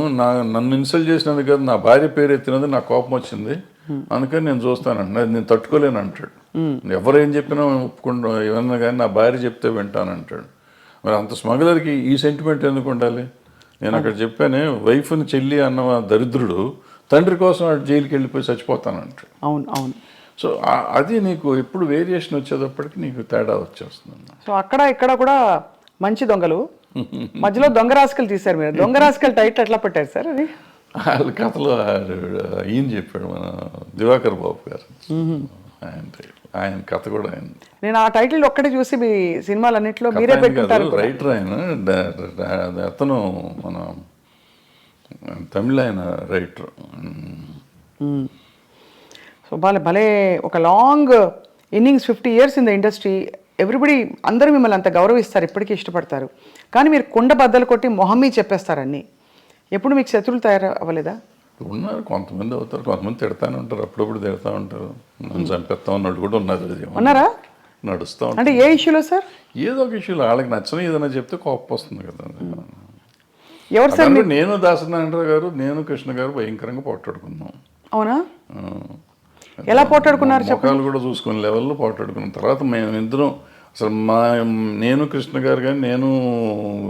C: నన్ను ఇన్సల్ట్ చేసినందుకు కాదు, నా భార్య పేరు ఎత్తినందుకు నాకు కోపం వచ్చింది, అందుకని నేను చూస్తానంట, నేను తట్టుకోలేను అంటాడు. ఎవరేం చెప్పినా ఒప్పుకుంటా, ఏమన్నా కానీ నా భార్య చెప్తే వింటానంటాడు. మరి అంత స్మగ్లర్కి ఈ సెంటిమెంట్ ఎందుకు ఉండాలి? నేను అక్కడ చెప్పానే, వైఫ్ని చెల్లి అన్న దరిద్రుడు తండ్రి కోసం జైలుకి వెళ్ళిపోయి చచ్చిపోతానంటాడు.
B: అవును అవును.
C: సో అది నీకు ఎప్పుడు వేరియేషన్ వచ్చేటప్పటికి నీకు తేడా వచ్చేస్తుంది.
B: సో అక్కడ ఇక్కడ కూడా మంచి దొంగలు, మధ్యలో దొంగ రాసుకలు తీశారు మీరు. దొంగ రాసుకలు టైటిల్ ఎట్లా పెట్టారు సార్ అది?
C: వాళ్ళ కథలో ఈయన చెప్పాడు, మన దివాకర్ బాబు గారు. ఆయన కథ కూడా ఆయన.
B: నేను ఆ టైటిల్ ఒక్కటే చూసి మీ సినిమాలన్నింటిలో మీరే పెట్టుకుంటారు.
C: రైటర్ ఆయన, అతను మన తమిళ ఆయన రైటర్.
B: సో భలే ఒక long innings, 50 years in the industry. Everybody అందరూ మిమ్మల్ని అంత గౌరవిస్తారు, ఇప్పటికీ ఇష్టపడతారు. కానీ మీరు కుండ బద్దలు కొట్టి మొహమ్మీ చెప్పేస్తారు అన్నీ. ఎప్పుడు మీకు శత్రువులు తయారు అవ్వలేదా?
C: ఉన్నారు, కొంతమంది అవుతారు, కొంతమంది తిడతానే ఉంటారు, అప్పుడప్పుడు తిడతా ఉంటారు. నన్ను చంపేస్తా ఉన్నట్టు కూడా ఉన్నారు.
B: ఉన్నారా?
C: నడుస్తూ ఉంటారు.
B: అంటే ఏ ఇష్యూలో సార్?
C: ఏదో ఒక ఇష్యూలో వాళ్ళకి నచ్చని ఏదైనా చెప్తే కోపం వస్తుంది కదా.
B: ఎవరు సార్?
C: నేను దాసనారాయణరావు గారు, నేను కృష్ణ గారు భయంకరంగా పోట్లాడుకున్నాం.
B: అవునా? ఎలా పోట్లాడుకున్నారు?
C: ముఖాలు కూడా చూసుకునే లెవెల్లో పోట్లాడుకున్నాం. తర్వాత మేము ఇద్దరం అసలు నేను కృష్ణ గారు కానీ నేను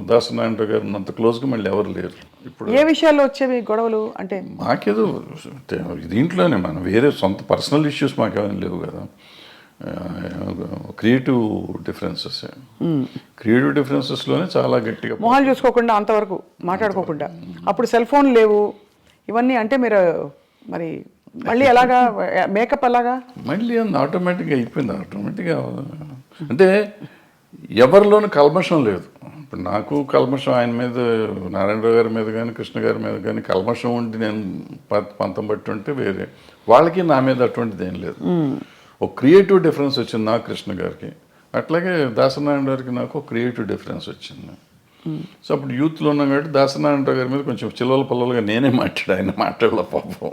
C: దాసనారాయణరావు గారు అంత క్లోజ్గా మళ్ళీ ఎవరు లేరు. ఇప్పుడు
B: ఏ విషయాల్లో వచ్చేవి గొడవలు? అంటే
C: మాకేదో దీంట్లోనే మనం వేరే సొంత పర్సనల్ ఇష్యూస్ మాకేమైనా లేవు కదా. Creative differences. క్రియేటివ్ డిఫరెన్సెస్లోనే చాలా గట్టిగా
B: మొహాలు చూసుకోకుండా అంతవరకు మాట్లాడుకోకుండా. అప్పుడు సెల్ ఫోన్ లేవు ఇవన్నీ. అంటే మీరు మరి మళ్ళీ ఎలాగా మేకప్ అలాగా
C: మళ్ళీ ఆటోమేటిక్గా అయిపోయింది. ఆటోమేటిక్గా అంటే ఎవరిలోనూ కల్మషం లేదు. ఇప్పుడు నాకు కల్మషం ఆయన మీద, నారాయణరావు గారి మీద కానీ కృష్ణ గారి మీద కానీ కల్మషం ఉండి నేను పంతం బట్టి ఉంటే వేరే, వాళ్ళకి నా మీద అటువంటిది ఏం లేదు. ఒక క్రియేటివ్ డిఫరెన్స్ వచ్చింది నాకు కృష్ణ గారికి, అట్లాగే దాసనారాయణ గారికి నాకు ఒక క్రియేటివ్ డిఫరెన్స్ వచ్చింది. సో అప్పుడు యూత్లో ఉన్నాం కాబట్టి దాసనారాయణరావు గారి మీద కొంచెం చిల్లల పల్లలుగా నేనే ఆయన మాట్లాడలే పాపం.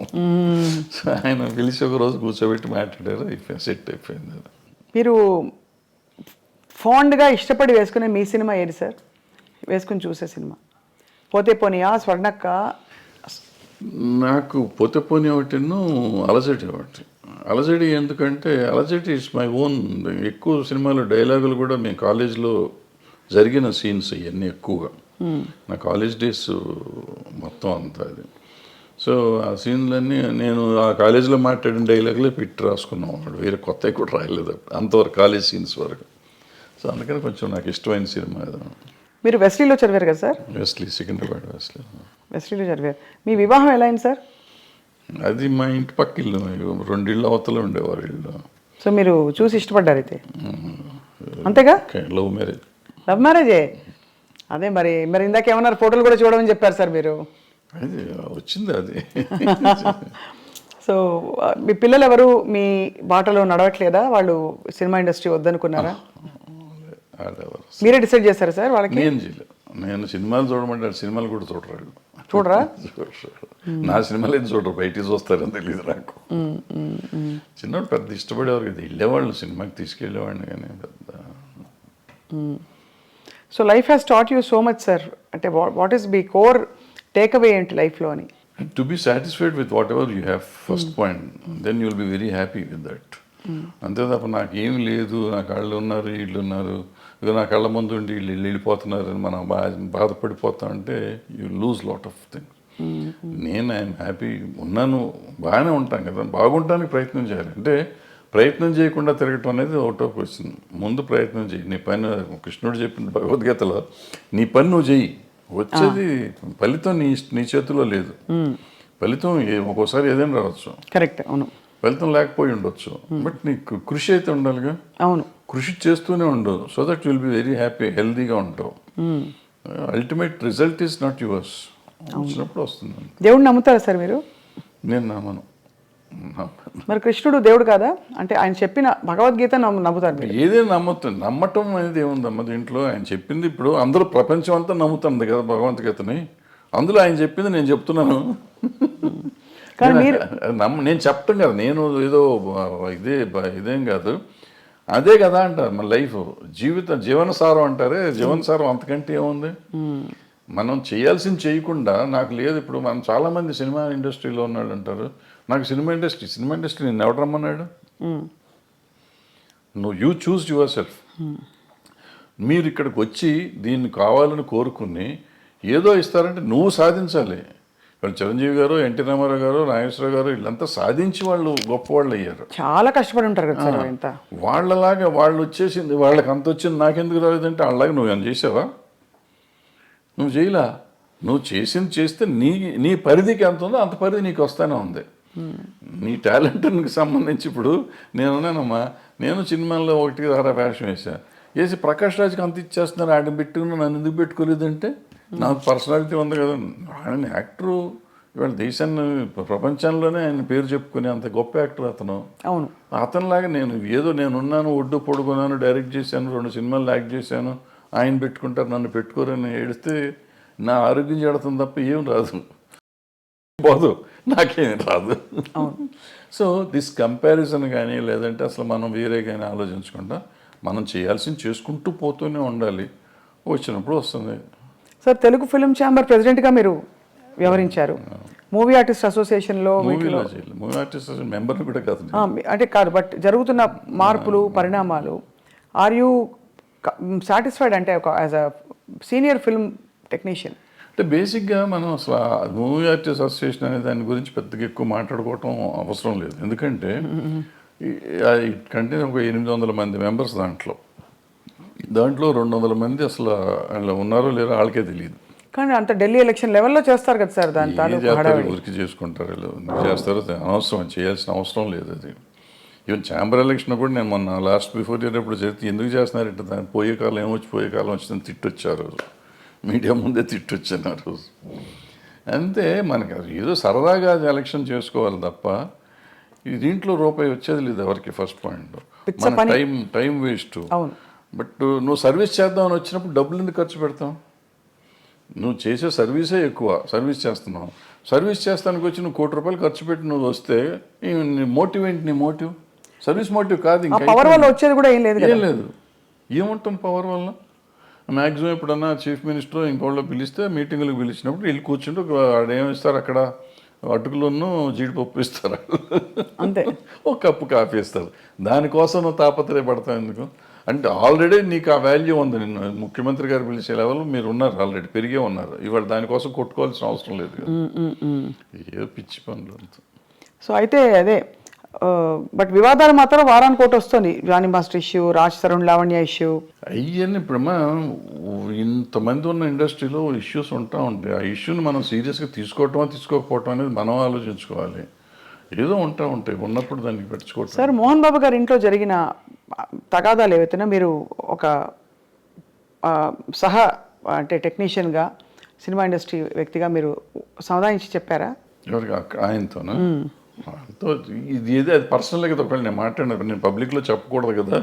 C: సో ఆయన పిలిచి ఒక రోజు కూర్చోబెట్టి మాట్లాడారు, సెట్ అయిపోయింది.
B: మీరు ఫాండ్గా ఇష్టపడి వేసుకునే మీ సినిమా ఏది సార్? వేసుకుని చూసే సినిమా పోతే పోనీయా, స్వర్ణక్క?
C: నాకు పోతే పోనీ ఒకటిను, అలజడి ఒకటి. అలజడి ఎందుకంటే అలజడి ఇట్స్ మై ఓన్. ఎక్కువ సినిమాలు డైలాగులు కూడా మేము కాలేజ్లో జరిగిన సీన్స్ ఇవన్నీ ఎక్కువగా నా కాలేజ్ డేస్ మొత్తం అంతా అది. సో ఆ సీన్లన్నీ నేను ఆ కాలేజీలో మాట్లాడిన డైలాగులే పెట్టి రాసుకున్నాం. వేరే కొత్తవి కూడా రాయలేదు అంతవరకు, కాలేజ్ సీన్స్ వరకు. సో అందుకని కొంచెం నాకు ఇష్టమైన సినిమా అది.
B: మీరు వెస్లీలో చదివారు కదా సార్?
C: వెస్లీ, సికింద్రాబాద్
B: వెస్లీలో చదివారు. మీ వివాహం ఎలా అయింది సార్?
C: అది మా ఇంటి పక్క ఇల్లు, 2 ఇళ్ళు అవతల ఉండేవారు ఇల్లు.
B: సో మీరు చూసి ఇష్టపడ్డారు అయితే, అంతేగా?
C: Love marriage.
B: లవ్ మ్యారేజే. అదే మరి ఇందాక ఏమన్నారు, ఫోటోలు కూడా చూడమని చెప్పారు సార్ మీరు.
C: అది వచ్చింది అది.
B: సో మీ పిల్లలు ఎవరు మీ బాటలో నడవట్లేదా? వాళ్ళు సినిమా ఇండస్ట్రీ వద్దనుకున్నారా? మీరే డిసైడ్ చేస్తారా సార్ వాళ్ళకి?
C: నేను చేయలేదు. నేను సినిమాలు చూడమంటే సినిమాలు కూడా చూడరు.
B: చూడరా?
C: నా సినిమాలు ఏం చూడరు, బయటికి చూస్తారని తెలియదు నాకు. చిన్నప్పుడు పెద్ద ఇష్టపడేవారు కదా, వెళ్ళేవాళ్ళు సినిమాకి, తీసుకెళ్ళేవాడిని కానీ పెద్ద.
B: So life has taught you so much sir. అంటే వాట్ ఈస్ మీ కోర్ టేక్ అవే ఏంటి లైఫ్లో అని?
C: To be satisfied with whatever you have, first point, then you will be very happy with that. అంతే తప్ప నాకేం లేదు, నా కళ్ళు ఉన్నారు, వీళ్ళు ఉన్నారు, ఇక నా కళ్ళ ముందు ఉండి వీళ్ళు వెళ్ళిపోతున్నారు అని మనం బాధపడిపోతాం అంటే you lose lot of things. నేను ఐఎమ్ హ్యాపీ ఉన్నాను, బాగానే ఉంటాను కదా. బాగుంటానికి ప్రయత్నం చేయాలి. అంటే ప్రయత్నం చేయకుండా తిరగటం అనేది అవుట్ ఆఫ్ క్వశ్చన్. ముందు ప్రయత్నం చేయి. నీ పని, కృష్ణుడు చెప్పిన భగవద్గీతలో, నీ పని నువ్వు చెయ్యి, వచ్చేది ఫలితం నీ చేతిలో లేదు. ఫలితం ఒక్కోసారి ఏదైనా రావచ్చు,
B: కరెక్ట్, అవును.
C: ఫలితం లేకపోయి ఉండొచ్చు, బట్ నీకు కృషి అయితే ఉండాలిగా.
B: అవును,
C: కృషి చేస్తూనే ఉండు, so that will be very happy, హెల్దీగా ఉంటావు. Ultimate result is not yours. వచ్చినప్పుడు వస్తుంది.
B: దేవుడిని నమ్ముతారా సార్ మీరు?
C: నేను నమ్మను.
B: మరి కృష్ణుడు దేవుడు కాదా? అంటే ఆయన చెప్పిన భగవద్గీత నమ్ముతారు మీరు?
C: ఏదైనా నమ్ముతుంది. నమ్మటం అనేది ఏముందమ్మ దీంట్లో? ఆయన చెప్పింది ఇప్పుడు అందరూ ప్రపంచం అంతా నమ్ముతుంది కదా భగవద్గీతని. అందులో ఆయన చెప్పింది నేను చెప్తున్నాను.
B: కానీ మీరు
C: నేను చెప్తాను కదా, నేను ఏదో ఇదేం కాదు, అదే కదా అంటారు మన లైఫ్, జీవనసారం అంటారే. జీవనసారం అంతకంటే ఏముంది? మనం చేయాల్సింది చేయకుండా నాకు లేదు. ఇప్పుడు మనం చాలామంది సినిమా ఇండస్ట్రీలో ఉన్నాడు అంటారు, నాకు సినిమా ఇండస్ట్రీ నేను ఎవడు రమ్మన్నాడు? నువ్వు యూ చూస్ యువర్ సెల్ఫ్. మీరు ఇక్కడికి వచ్చి దీన్ని కావాలని కోరుకుని ఏదో ఇస్తారంటే నువ్వు సాధించాలి. వాళ్ళు చిరంజీవి గారు, ఎన్టీ రామారావు గారు, నాగేశ్వరరావు గారు వీళ్ళంతా సాధించి వాళ్ళు గొప్పవాళ్ళు అయ్యారు.
B: చాలా కష్టపడి ఉంటారు కదా సార్. ఎంత
C: వాళ్ళలాగా వాళ్ళు వచ్చేసింది, వాళ్ళకి అంత వచ్చింది నాకెందుకు రాలేదంటే వాళ్ళలాగా నువ్వు ఏమైనా చేసావా? నువ్వు చేయలా. నువ్వు చేస్తే నీ పరిధికి ఎంత ఉందో అంత పరిధి నీకు వస్తూనే ఉంది. నీ టాలెంట్కి సంబంధించి ఇప్పుడు నేనున్నానమ్మా, నేను సినిమాల్లో 1 వేషం వేసి ప్రకాష్ రాజ్కి అంత ఇచ్చేస్తున్నారు, ఆడ పెట్టుకుని నన్ను ఎందుకు పెట్టుకోలేదంటే నాకు పర్సనాలిటీ ఉంది కదా. ఆయన యాక్టరు, ఇవాళ దేశాన్ని ప్రపంచంలోనే ఆయన పేరు చెప్పుకునే అంత గొప్ప యాక్టర్ అతను.
B: అవును,
C: అతనిలాగా నేనున్నాను, ఒడ్డు పొడుగున్నాను, డైరెక్ట్ చేశాను, 2 సినిమాలు యాక్ట్ చేశాను, ఆయన పెట్టుకుంటారు నన్ను పెట్టుకోరని ఏడిస్తే నా ఆరోగ్యం చెడుతుంది తప్ప ఏం రాదు, పోదు, నాకేం రాదు. సో దిస్ కంపారిజన్ కానీ లేదంటే అసలు మనం వేరే కానీ ఆలోచించకుండా మనం చేయాల్సింది చేసుకుంటూ పోతూనే ఉండాలి. వచ్చినప్పుడు వస్తుంది.
B: సార్ తెలుగు ఫిల్మ్ ఛాంబర్ ప్రెసిడెంట్గా మీరు వ్యవహరించారు. మూవీ ఆర్టిస్ట్ అసోసియేషన్లో
C: మూవీ ఆర్టిస్ట్ మెంబర్ని కూడా కాదు,
B: అంటే కాదు, బట్ జరుగుతున్న మార్పులు పరిణామాలు, ఆర్ యూ సాటిస్ఫైడ్? అంటే ఒక as a senior film technician.
C: అంటే బేసిక్గా మనం అసలు మూవీ ఆర్టిస్ట్ అసోసియేషన్ అనే దాని గురించి పెద్దగా ఎక్కువ మాట్లాడుకోవటం అవసరం లేదు. ఎందుకంటే కంటిన్యూ ఒక 800 మంది మెంబర్స్ దాంట్లో 200 మంది అసలు వాళ్ళు ఉన్నారో లేరో వాళ్ళకే తెలియదు.
B: కానీ అంత ఢిల్లీ ఎలక్షన్ లెవెల్లో చేస్తారు కదా సార్, దాని
C: ఏం
B: తాలూకు
C: చేస్తారు,
B: హడావిడి.
C: ఊరికి చేసుకుంటారు వీళ్ళు. ఎందుకు చేస్తారో అనవసరం, చేయాల్సిన అవసరం లేదు అది. ఈవెన్ ఛాంబర్ ఎలక్షన్ కూడా నేను మొన్న లాస్ట్ బిఫోర్ ఇయర్ ఎప్పుడు చేస్తే ఎందుకు చేస్తున్నారంటే దాన్ని పోయే కాలం ఏమొచ్చి పోయే కాలం వచ్చిందని తిట్టొచ్చారు. మీడియా ముందే తిట్టొచ్చాను ఆ రోజు. అంతే, మనకి ఏదో సరదాగా ఎలక్షన్ చేసుకోవాలి తప్ప ఈ దీంట్లో రూపాయి వచ్చేది లేదు ఎవరికి. ఫస్ట్ పాయింట్, మన టైం వేస్ట్.
B: అవును.
C: బట్ నువ్వు సర్వీస్ చేద్దామని వచ్చినప్పుడు డబ్బులు ఎందుకు ఖర్చు పెడతాం? నువ్వు చేసే సర్వీసే ఎక్కువ, సర్వీస్ చేస్తున్నావు. సర్వీస్ చేస్తానికి వచ్చి నువ్వు ₹1,00,00,000 ఖర్చు పెట్టి నువ్వు వస్తే నీ మోటివ్ ఏంటి? నీ మోటివ్ సర్వీస్ మోటివ్ కాదు. ఇంకా
B: పవర్ వల్ల వచ్చేది కూడా ఏం లేదు.
C: ఏం లేదు. ఏముంటాం పవర్ వల్ల? మ్యాక్సిమం ఎప్పుడన్నా చీఫ్ మినిస్టర్ ఇంకోళ్ళు పిలిస్తే మీటింగులకు పిలిచినప్పుడు వెళ్ళి కూర్చుంటే ఆడేమిస్తారు అక్కడ, అటుకులను జీడిపప్పు ఇస్తారు,
B: అంతే.
C: ఒక కప్పు కాఫీ ఇస్తారు. దానికోసం నువ్వు తాపత్రయపడతావు ఎందుకు? అంటే ఆల్రెడీ నీకు ఆ వాల్యూ ఉంది. నిన్ను ముఖ్యమంత్రి గారు పిలిచే లెవెల్ మీరు ఉన్నారు, ఆల్రెడీ పెరిగే ఉన్నారు. ఇవాళ దానికోసం కొట్టుకోవాల్సిన అవసరం లేదు కదా. ఏదో పిచ్చి పనులు అంత.
B: సో అయితే అదే, బట్ వివాదాలు మాత్రం వారానికి ఒకటి వస్తుంది. Jani master issue, Raj Tarun Lavanya issue,
C: అవన్నీ ఇప్పుడమ్మా ఇంతమంది ఉన్న ఇండస్ట్రీలో ఇష్యూస్ ఉంటా ఉంటాయి. ఆ ఇష్యూని మనం సీరియస్గా తీసుకోవటమా తీసుకోకపోవటం అనేది మనం ఆలోచించుకోవాలి. ఏదో ఉంటాయి, ఉన్నప్పుడు దానికి పెట్టుకోవటం.
B: సార్ మోహన్ బాబు గారి ఇంట్లో జరిగిన తగాదాలు ఏవైతేనా మీరు ఒక అంటే టెక్నీషియన్గా, సినిమా ఇండస్ట్రీ వ్యక్తిగా మీరు సమాధానించి చెప్పారా?
C: ఎవరికి? ఆయనతోనా? ఆయనతో ఇది ఏదో అది పర్సనల్ కదా. ఒకవేళ నేను మాట్లాడినప్పుడు నేను పబ్లిక్లో చెప్పకూడదు కదా.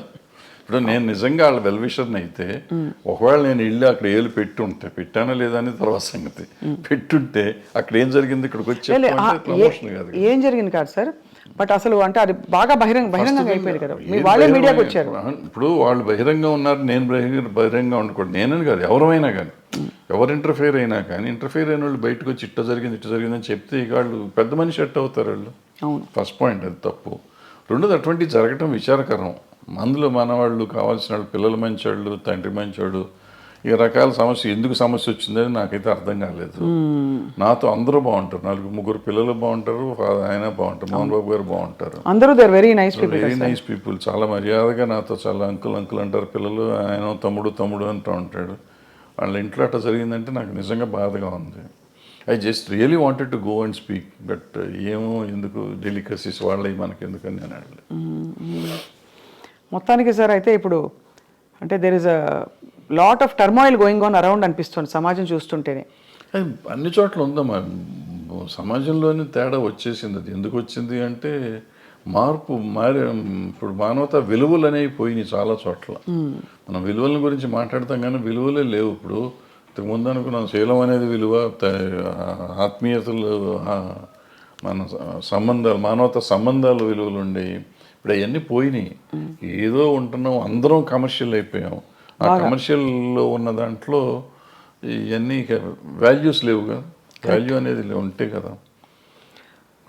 C: ఇప్పుడు నేను నిజంగా వాళ్ళ వెల్విషర్ని అయితే ఒకవేళ నేను వెళ్ళి అక్కడ ఏళ్ళు పెట్టుంటే, పెట్టానా లేదా అనేది తర్వాత సంగతి, పెట్టుంటే అక్కడ ఏం జరిగింది ఇక్కడికి వచ్చి ప్రమోషన్ కాదు.
B: ఏం జరిగింది కాదు సార్, బట్ అసలు అంటే అది బాగా బహిరంగంగా అయిపోయింది కదా. మీ వాళ్ళే మీడియాకి వచ్చారు.
C: ఇప్పుడు వాళ్ళు బహిరంగంగా ఉన్నారు, నేను బహిరంగంగా ఉండకూడదు. నేనని కాదు, ఎవరైనా కానీ, ఎవరు ఇంటర్ఫియర్ అయినా కానీ, ఇంటర్ఫియర్ అయిన వాళ్ళు బయటకు వచ్చి ఇట్ట జరిగిందని చెప్తే ఇక వాళ్ళు పెద్ద మనిషి ఎట్ అవుతారు వాళ్ళు. ఫస్ట్ పాయింట్ అది తప్పు. రెండోది అటువంటి జరగటం విచారకరం. అందులో మన వాళ్ళు కావాల్సిన వాళ్ళు, పిల్లలు మంచివాళ్ళు, తండ్రి మంచివాడు, ఈ రకాల సమస్య ఎందుకు సమస్య వచ్చిందని నాకైతే అర్థం కాలేదు. నాతో అందరూ బాగుంటారు, 4-3 పిల్లలు బాగుంటారు, ఆయన బాగుంటారు, మోహన్ బాబు గారు బాగుంటారు,
B: అందరూ వెరీ నైస్
C: పీపుల్. చాలా మర్యాదగా నాతో చాలా అంకుల్ అంటారు పిల్లలు. ఆయన తమ్ముడు అంటూ ఉంటాడు. వాళ్ళ ఇంట్లో అట్లా జరిగిందంటే నాకు నిజంగా బాధగా ఉంది. I just really wanted to go and speak, but ఏమో ఎందుకు డెలికసీస్ వాళ్ళవి మనకి ఎందుకని నేను అడగలేదు.
B: మొత్తానికి సార్ అయితే ఇప్పుడు అంటే there is a lot of turmoil going on around అనిపిస్తుంది సమాజం చూస్తుంటేనే.
C: అది అన్ని చోట్ల ఉందమ్మా. సమాజంలోని తేడా వచ్చేసింది. అది ఎందుకు వచ్చింది అంటే మార్పు ఇప్పుడు మానవత విలువలు అనేవి పోయినాయి చాలా చోట్ల. మనం విలువల గురించి మాట్లాడతాం కానీ విలువలే లేవు. ఇప్పుడు ఇంతకుముందు అనుకున్నాం శీలం అనేది విలువ, ఆత్మీయతలు, మన సంబంధాలు, మానవత సంబంధాలు విలువలు ఉండేవి. ఇప్పుడు అవన్నీ పోయినాయి. ఏదో ఉంటున్నాం, అందరం కమర్షియల్ అయిపోయాం. ఆ కమర్షియల్లో ఉన్న దాంట్లో ఇవన్నీ వాల్యూస్ లేవు కదా. వాల్యూ అనేది ఉంటే కదా.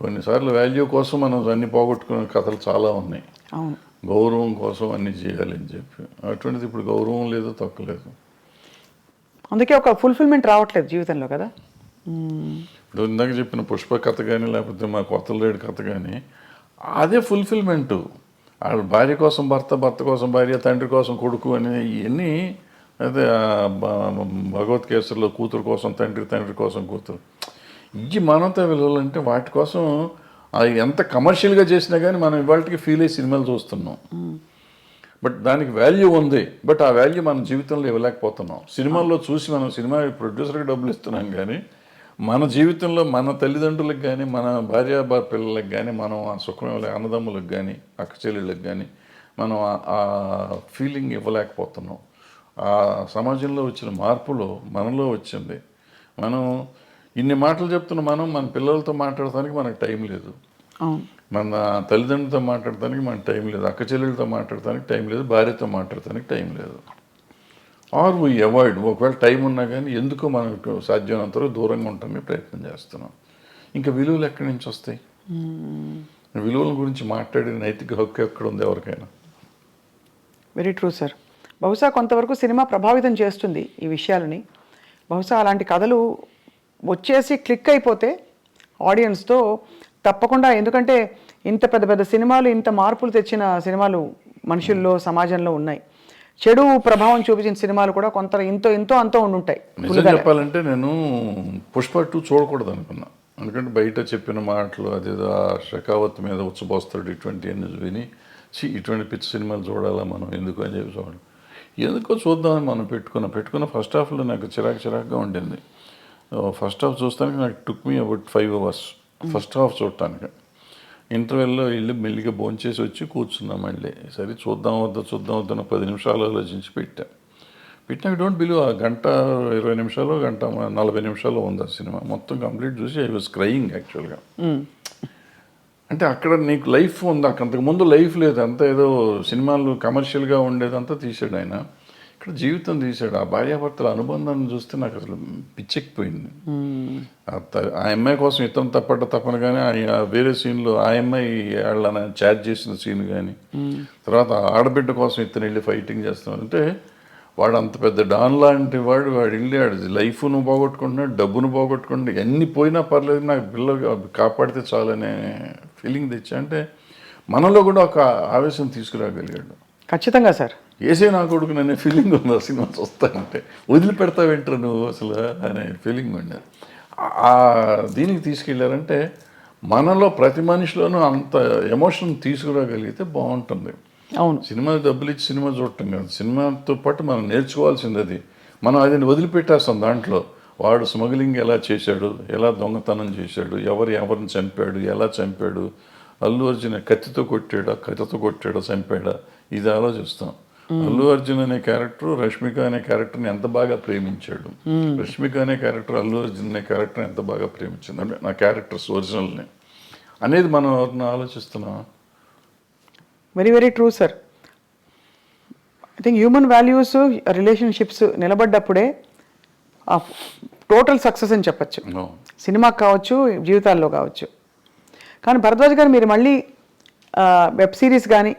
C: కొన్నిసార్లు వాల్యూ కోసం మనం అన్ని పోగొట్టుకునే కథలు చాలా ఉన్నాయి. గౌరవం కోసం అన్నీ చేయాలి అని చెప్పి, అటువంటిది ఇప్పుడు గౌరవం లేదు, తక్కువలేదు.
B: అందుకే ఒక ఫుల్ఫిల్మెంట్ రావట్లేదు జీవితంలో కదా.
C: ఇప్పుడు ఇందాక చెప్పిన పుష్ప కథ కానీ, లేకపోతే మా కొత్త లేడు కథ కానీ, అదే ఫుల్ఫిల్మెంటు. వాళ్ళ భార్య కోసం భర్త, భర్త కోసం భార్య, తండ్రి కోసం కొడుకు అని ఇవన్నీ. అదే భగవద్గీతలో కూతురు కోసం తండ్రి, తండ్రి కోసం కూతురు. ఈ మానవతా విలువలు అంటే వాటి కోసం ఎంత కమర్షియల్గా చేసినా కానీ మనం ఇవాళకి ఫీల్ అయ్యి సినిమాలు చూస్తున్నాం. బట్ దానికి వాల్యూ ఉంది, బట్ ఆ వాల్యూ మన జీవితంలో ఇవ్వలేకపోతున్నాం. సినిమాల్లో చూసి మనం సినిమా ప్రొడ్యూసర్కి డబ్బులు ఇస్తున్నాం కానీ మన జీవితంలో మన తల్లిదండ్రులకు కానీ, మన భార్య పిల్లలకు కానీ మనం ఆ సుఖం ఇవ్వలేక, అన్నదమ్ములకు కానీ, అక్క చెల్లెళ్ళకి కానీ మనం ఆ ఫీలింగ్ ఇవ్వలేకపోతున్నాం. ఆ సమాజంలో వచ్చిన మార్పులో మనలో వచ్చింది. మనం ఇన్ని మాటలు చెప్తున్న మనం మన పిల్లలతో మాట్లాడటానికి మనకు టైం లేదు, మన తల్లిదండ్రులతో మాట్లాడటానికి మనకు టైం లేదు, అక్క చెల్లెలతో మాట్లాడటానికి టైం లేదు, భార్యతో మాట్లాడటానికి టైం లేదు. Are we avoid. ఒకవేళ టైం ఉన్నా కానీ ఎందుకో మనకు సాధ్యమైనంత వరకు దూరంగా ఉండటానికి ప్రయత్నం చేస్తున్నాం. ఇంకా విలువలు ఎక్కడి నుంచి వస్తాయి? విలువల గురించి మాట్లాడే నైతిక హక్కు ఎక్కడ ఉంది ఎవరికైనా?
B: Very true sir. బహుశా కొంతవరకు సినిమా ప్రభావితం చేస్తుంది ఈ విషయాలని. బహుశా అలాంటి కథలు వచ్చేసి క్లిక్ అయిపోతే ఆడియన్స్తో తప్పకుండా, ఎందుకంటే ఇంత పెద్ద పెద్ద సినిమాలు, ఇంత మార్పులు తెచ్చిన సినిమాలు మనుషుల్లో, సమాజంలో ఉన్నాయి. చెడు ప్రభావం చూపించిన సినిమాలు కూడా కొంత ఎంతో అంతో ఉండుంటాయి.
C: నిజం చెప్పాలంటే నేను పుష్ప 2 చూడకూడదు అనుకున్నా. ఎందుకంటే బయట చెప్పిన మాటలు అదేదో ఆ షెకావత్ మీద ఉచ్చబోస్తాడు ఇటువంటి అన్ని విని ఇటువంటి పిచ్చి సినిమాలు చూడాలా మనం ఎందుకు అని చెప్పి చూడాలి. ఎందుకో చూద్దామని మనం పెట్టుకున్న ఫస్ట్ హాఫ్లో నాకు చిరాకుగా ఉండింది. ఫస్ట్ హాఫ్ చూస్తానికి నాకు took me about 5 hours first half చూడటానికి. ఇంటర్వెల్లో వెళ్ళి మెల్లిగా భోంచేసి వచ్చి కూర్చున్నాం మళ్ళీ. సరే చూద్దాం వద్దా 10 నిమిషాలు ఆలోచించి పెట్టినాక డోంట్ బిలీవ్ ఆ 1:20 నిమిషాలు 1:40 నిమిషాలు ఉంది ఆ సినిమా. మొత్తం కంప్లీట్ చూసి ఐ వాజ్ క్రయింగ్ యాక్చువల్గా. అంటే అక్కడ నీకు లైఫ్ ఉంది, అంతకుముందు లైఫ్ లేదు, అంతా ఏదో సినిమాలు కమర్షియల్గా ఉండేదంతా తీసాడు ఆయన. ఇక్కడ జీవితం తీసాడు. ఆ భార్యాభర్తల అనుబంధాన్ని చూస్తే నాకు అసలు పిచ్చెక్కిపోయింది. ఆ అమ్మాయి కోసం ఇతను తప్పన కానీ వేరే సీన్లో ఆ అమ్మాయి వాళ్ళని చాట్ చేసిన సీన్ కానీ, తర్వాత ఆడబిడ్డ కోసం ఇతను వెళ్ళి ఫైటింగ్ చేస్తున్నాడు. అంటే వాడు అంత పెద్ద డాన్ లాంటి వాడు వెళ్ళి లైఫ్ను పోగొట్టుకుంటున్నాడు, డబ్బును పోగొట్టుకుంటున్నాడు, ఎన్ని పోయినా పర్లేదు నాకు పిల్లలు కాపాడితే చాలనే ఫీలింగ్ తెచ్చా. అంటే మనలో కూడా ఒక ఆవేశం తీసుకురాగలిగాడు.
B: ఖచ్చితంగా సార్.
C: ఏసే నా కొడుకు అనే ఫీలింగ్ ఉంది ఆ సినిమా చూస్తానంటే. వదిలిపెడతావేంటారు నువ్వు అసలు అనే ఫీలింగ్ ఉండేది. దీనికి తీసుకెళ్ళారంటే మనలో ప్రతి మనిషిలోనూ అంత ఎమోషన్ తీసుకురాగలిగితే బాగుంటుంది.
B: అవును,
C: సినిమా డబ్బులు ఇచ్చి సినిమా చూడటం కాదు, సినిమాతో పాటు మనం నేర్చుకోవాల్సింది అది. మనం అది వదిలిపెట్టేస్తాం. దాంట్లో వాడు స్మగ్లింగ్ ఎలా చేశాడు, ఎలా దొంగతనం చేశాడు, ఎవరిని చంపాడు, ఎలా చంపాడు, అల్లు అర్జున్ కత్తితో కొట్టాడా చంపాడా, ఇది ఆలోచిస్తాం. అల్లు అర్జున్ అనే క్యారెక్టర్ రష్మిక అనే క్యారెక్టర్ని ఎంత బాగా ప్రేమించాడు, రష్మిక అనే క్యారెక్టర్ అల్లు అర్జున్ అనే క్యారెక్టర్ని ఎంత బాగా ప్రేమించింది, అంటే నా క్యారెక్టర్స్ ఒరిజినల్ని అనేది మనం ఎవరిని ఆలోచిస్తున్నాం.
B: Very true sir. I think human values, relationships నిలబడ్డప్పుడే టోటల్ సక్సెస్ అని చెప్పచ్చు. సినిమాకి కావచ్చు, జీవితాల్లో కావచ్చు. కానీ భరద్వాజ్ గారు మీరు మళ్ళీ వెబ్ సిరీస్ కానీ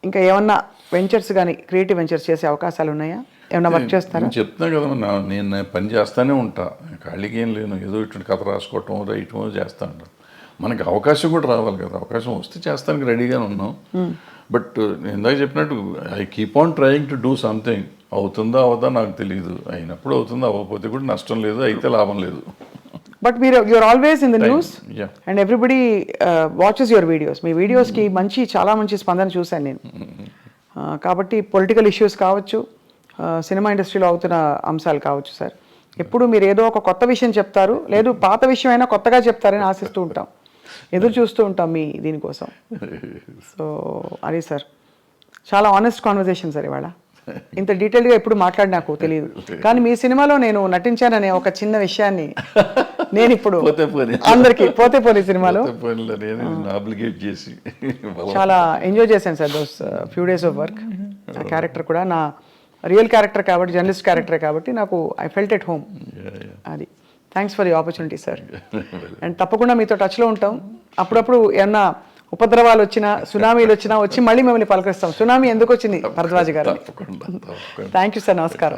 B: ఇంకా ఏమన్నా వెంచర్స్ కానీ, క్రియేటివ్ వెంచర్స్ చేసే అవకాశాలు ఉన్నాయా? ఏమన్నా వర్క్ చేస్తారా?
C: నేను చెప్తున్నా కదా, నేను పని చేస్తూనే ఉంటా, ఖాళీగా ఏం లేను. ఏదో ఇటువంటి కథ రాసుకోవటం రైటమో చేస్తూ ఉంటాను. మనకి అవకాశం కూడా రావాలి కదా, అవకాశం వస్తే చేస్తానికి రెడీగానే ఉన్నాం. బట్ నేను ఇందాక చెప్పినట్టు I keep on trying to do something. అవుతుందా అవదా నాకు తెలియదు, అయినప్పుడు అవుతుందా, అవ్వకపోతే కూడా నష్టం లేదు, అయితే లాభం లేదు.
B: But you're always in the news, and everybody watches your videos. మీ వీడియోస్కి చాలా మంచి స్పందన చూశాను నేను. కాబట్టి పొలిటికల్ ఇష్యూస్ కావచ్చు, సినిమా ఇండస్ట్రీలో అవుతున్న అంశాలు కావచ్చు సార్, ఎప్పుడు మీరు ఏదో ఒక కొత్త విషయం చెప్తారు, లేదు పాత విషయం అయినా కొత్తగా చెప్తారని ఆశిస్తూ ఉంటాం, ఎదురు చూస్తూ ఉంటాం మీ దీనికోసం. సో అది సార్, చాలా ఆనెస్ట్ కాన్వర్జేషన్ సార్ ఇవాళ. ఇంత డీటెయిల్గా ఎప్పుడు మాట్లాడి నాకు తెలియదు, కానీ మీ సినిమాలో నేను నటించాననే ఒక చిన్న విషయాన్ని నేను ఇప్పుడు అందరికి పోతే సినిమాలో చాలా ఎంజాయ్ చేశాను sir. Those few days of work. ఆ క్యారెక్టర్ కూడా నా రియల్ క్యారెక్టర్ కాబట్టి, జర్నలిస్ట్ క్యారెక్టరే కాబట్టి నాకు ఐ ఫెల్ట్ ఎట్ హోమ్. అది thanks for the opportunity sir. And తప్పకుండా మీతో టచ్లో ఉంటాం. అప్పుడప్పుడు ఏమన్నా ఉపద్రవాలు వచ్చినా, సునామీలు వచ్చినా వచ్చి మళ్ళీ మిమ్మల్ని పలకరిస్తాం. సునామీ ఎందుకు వచ్చింది భరద్వాజ్ గారు? Thank you sir. నమస్కారం.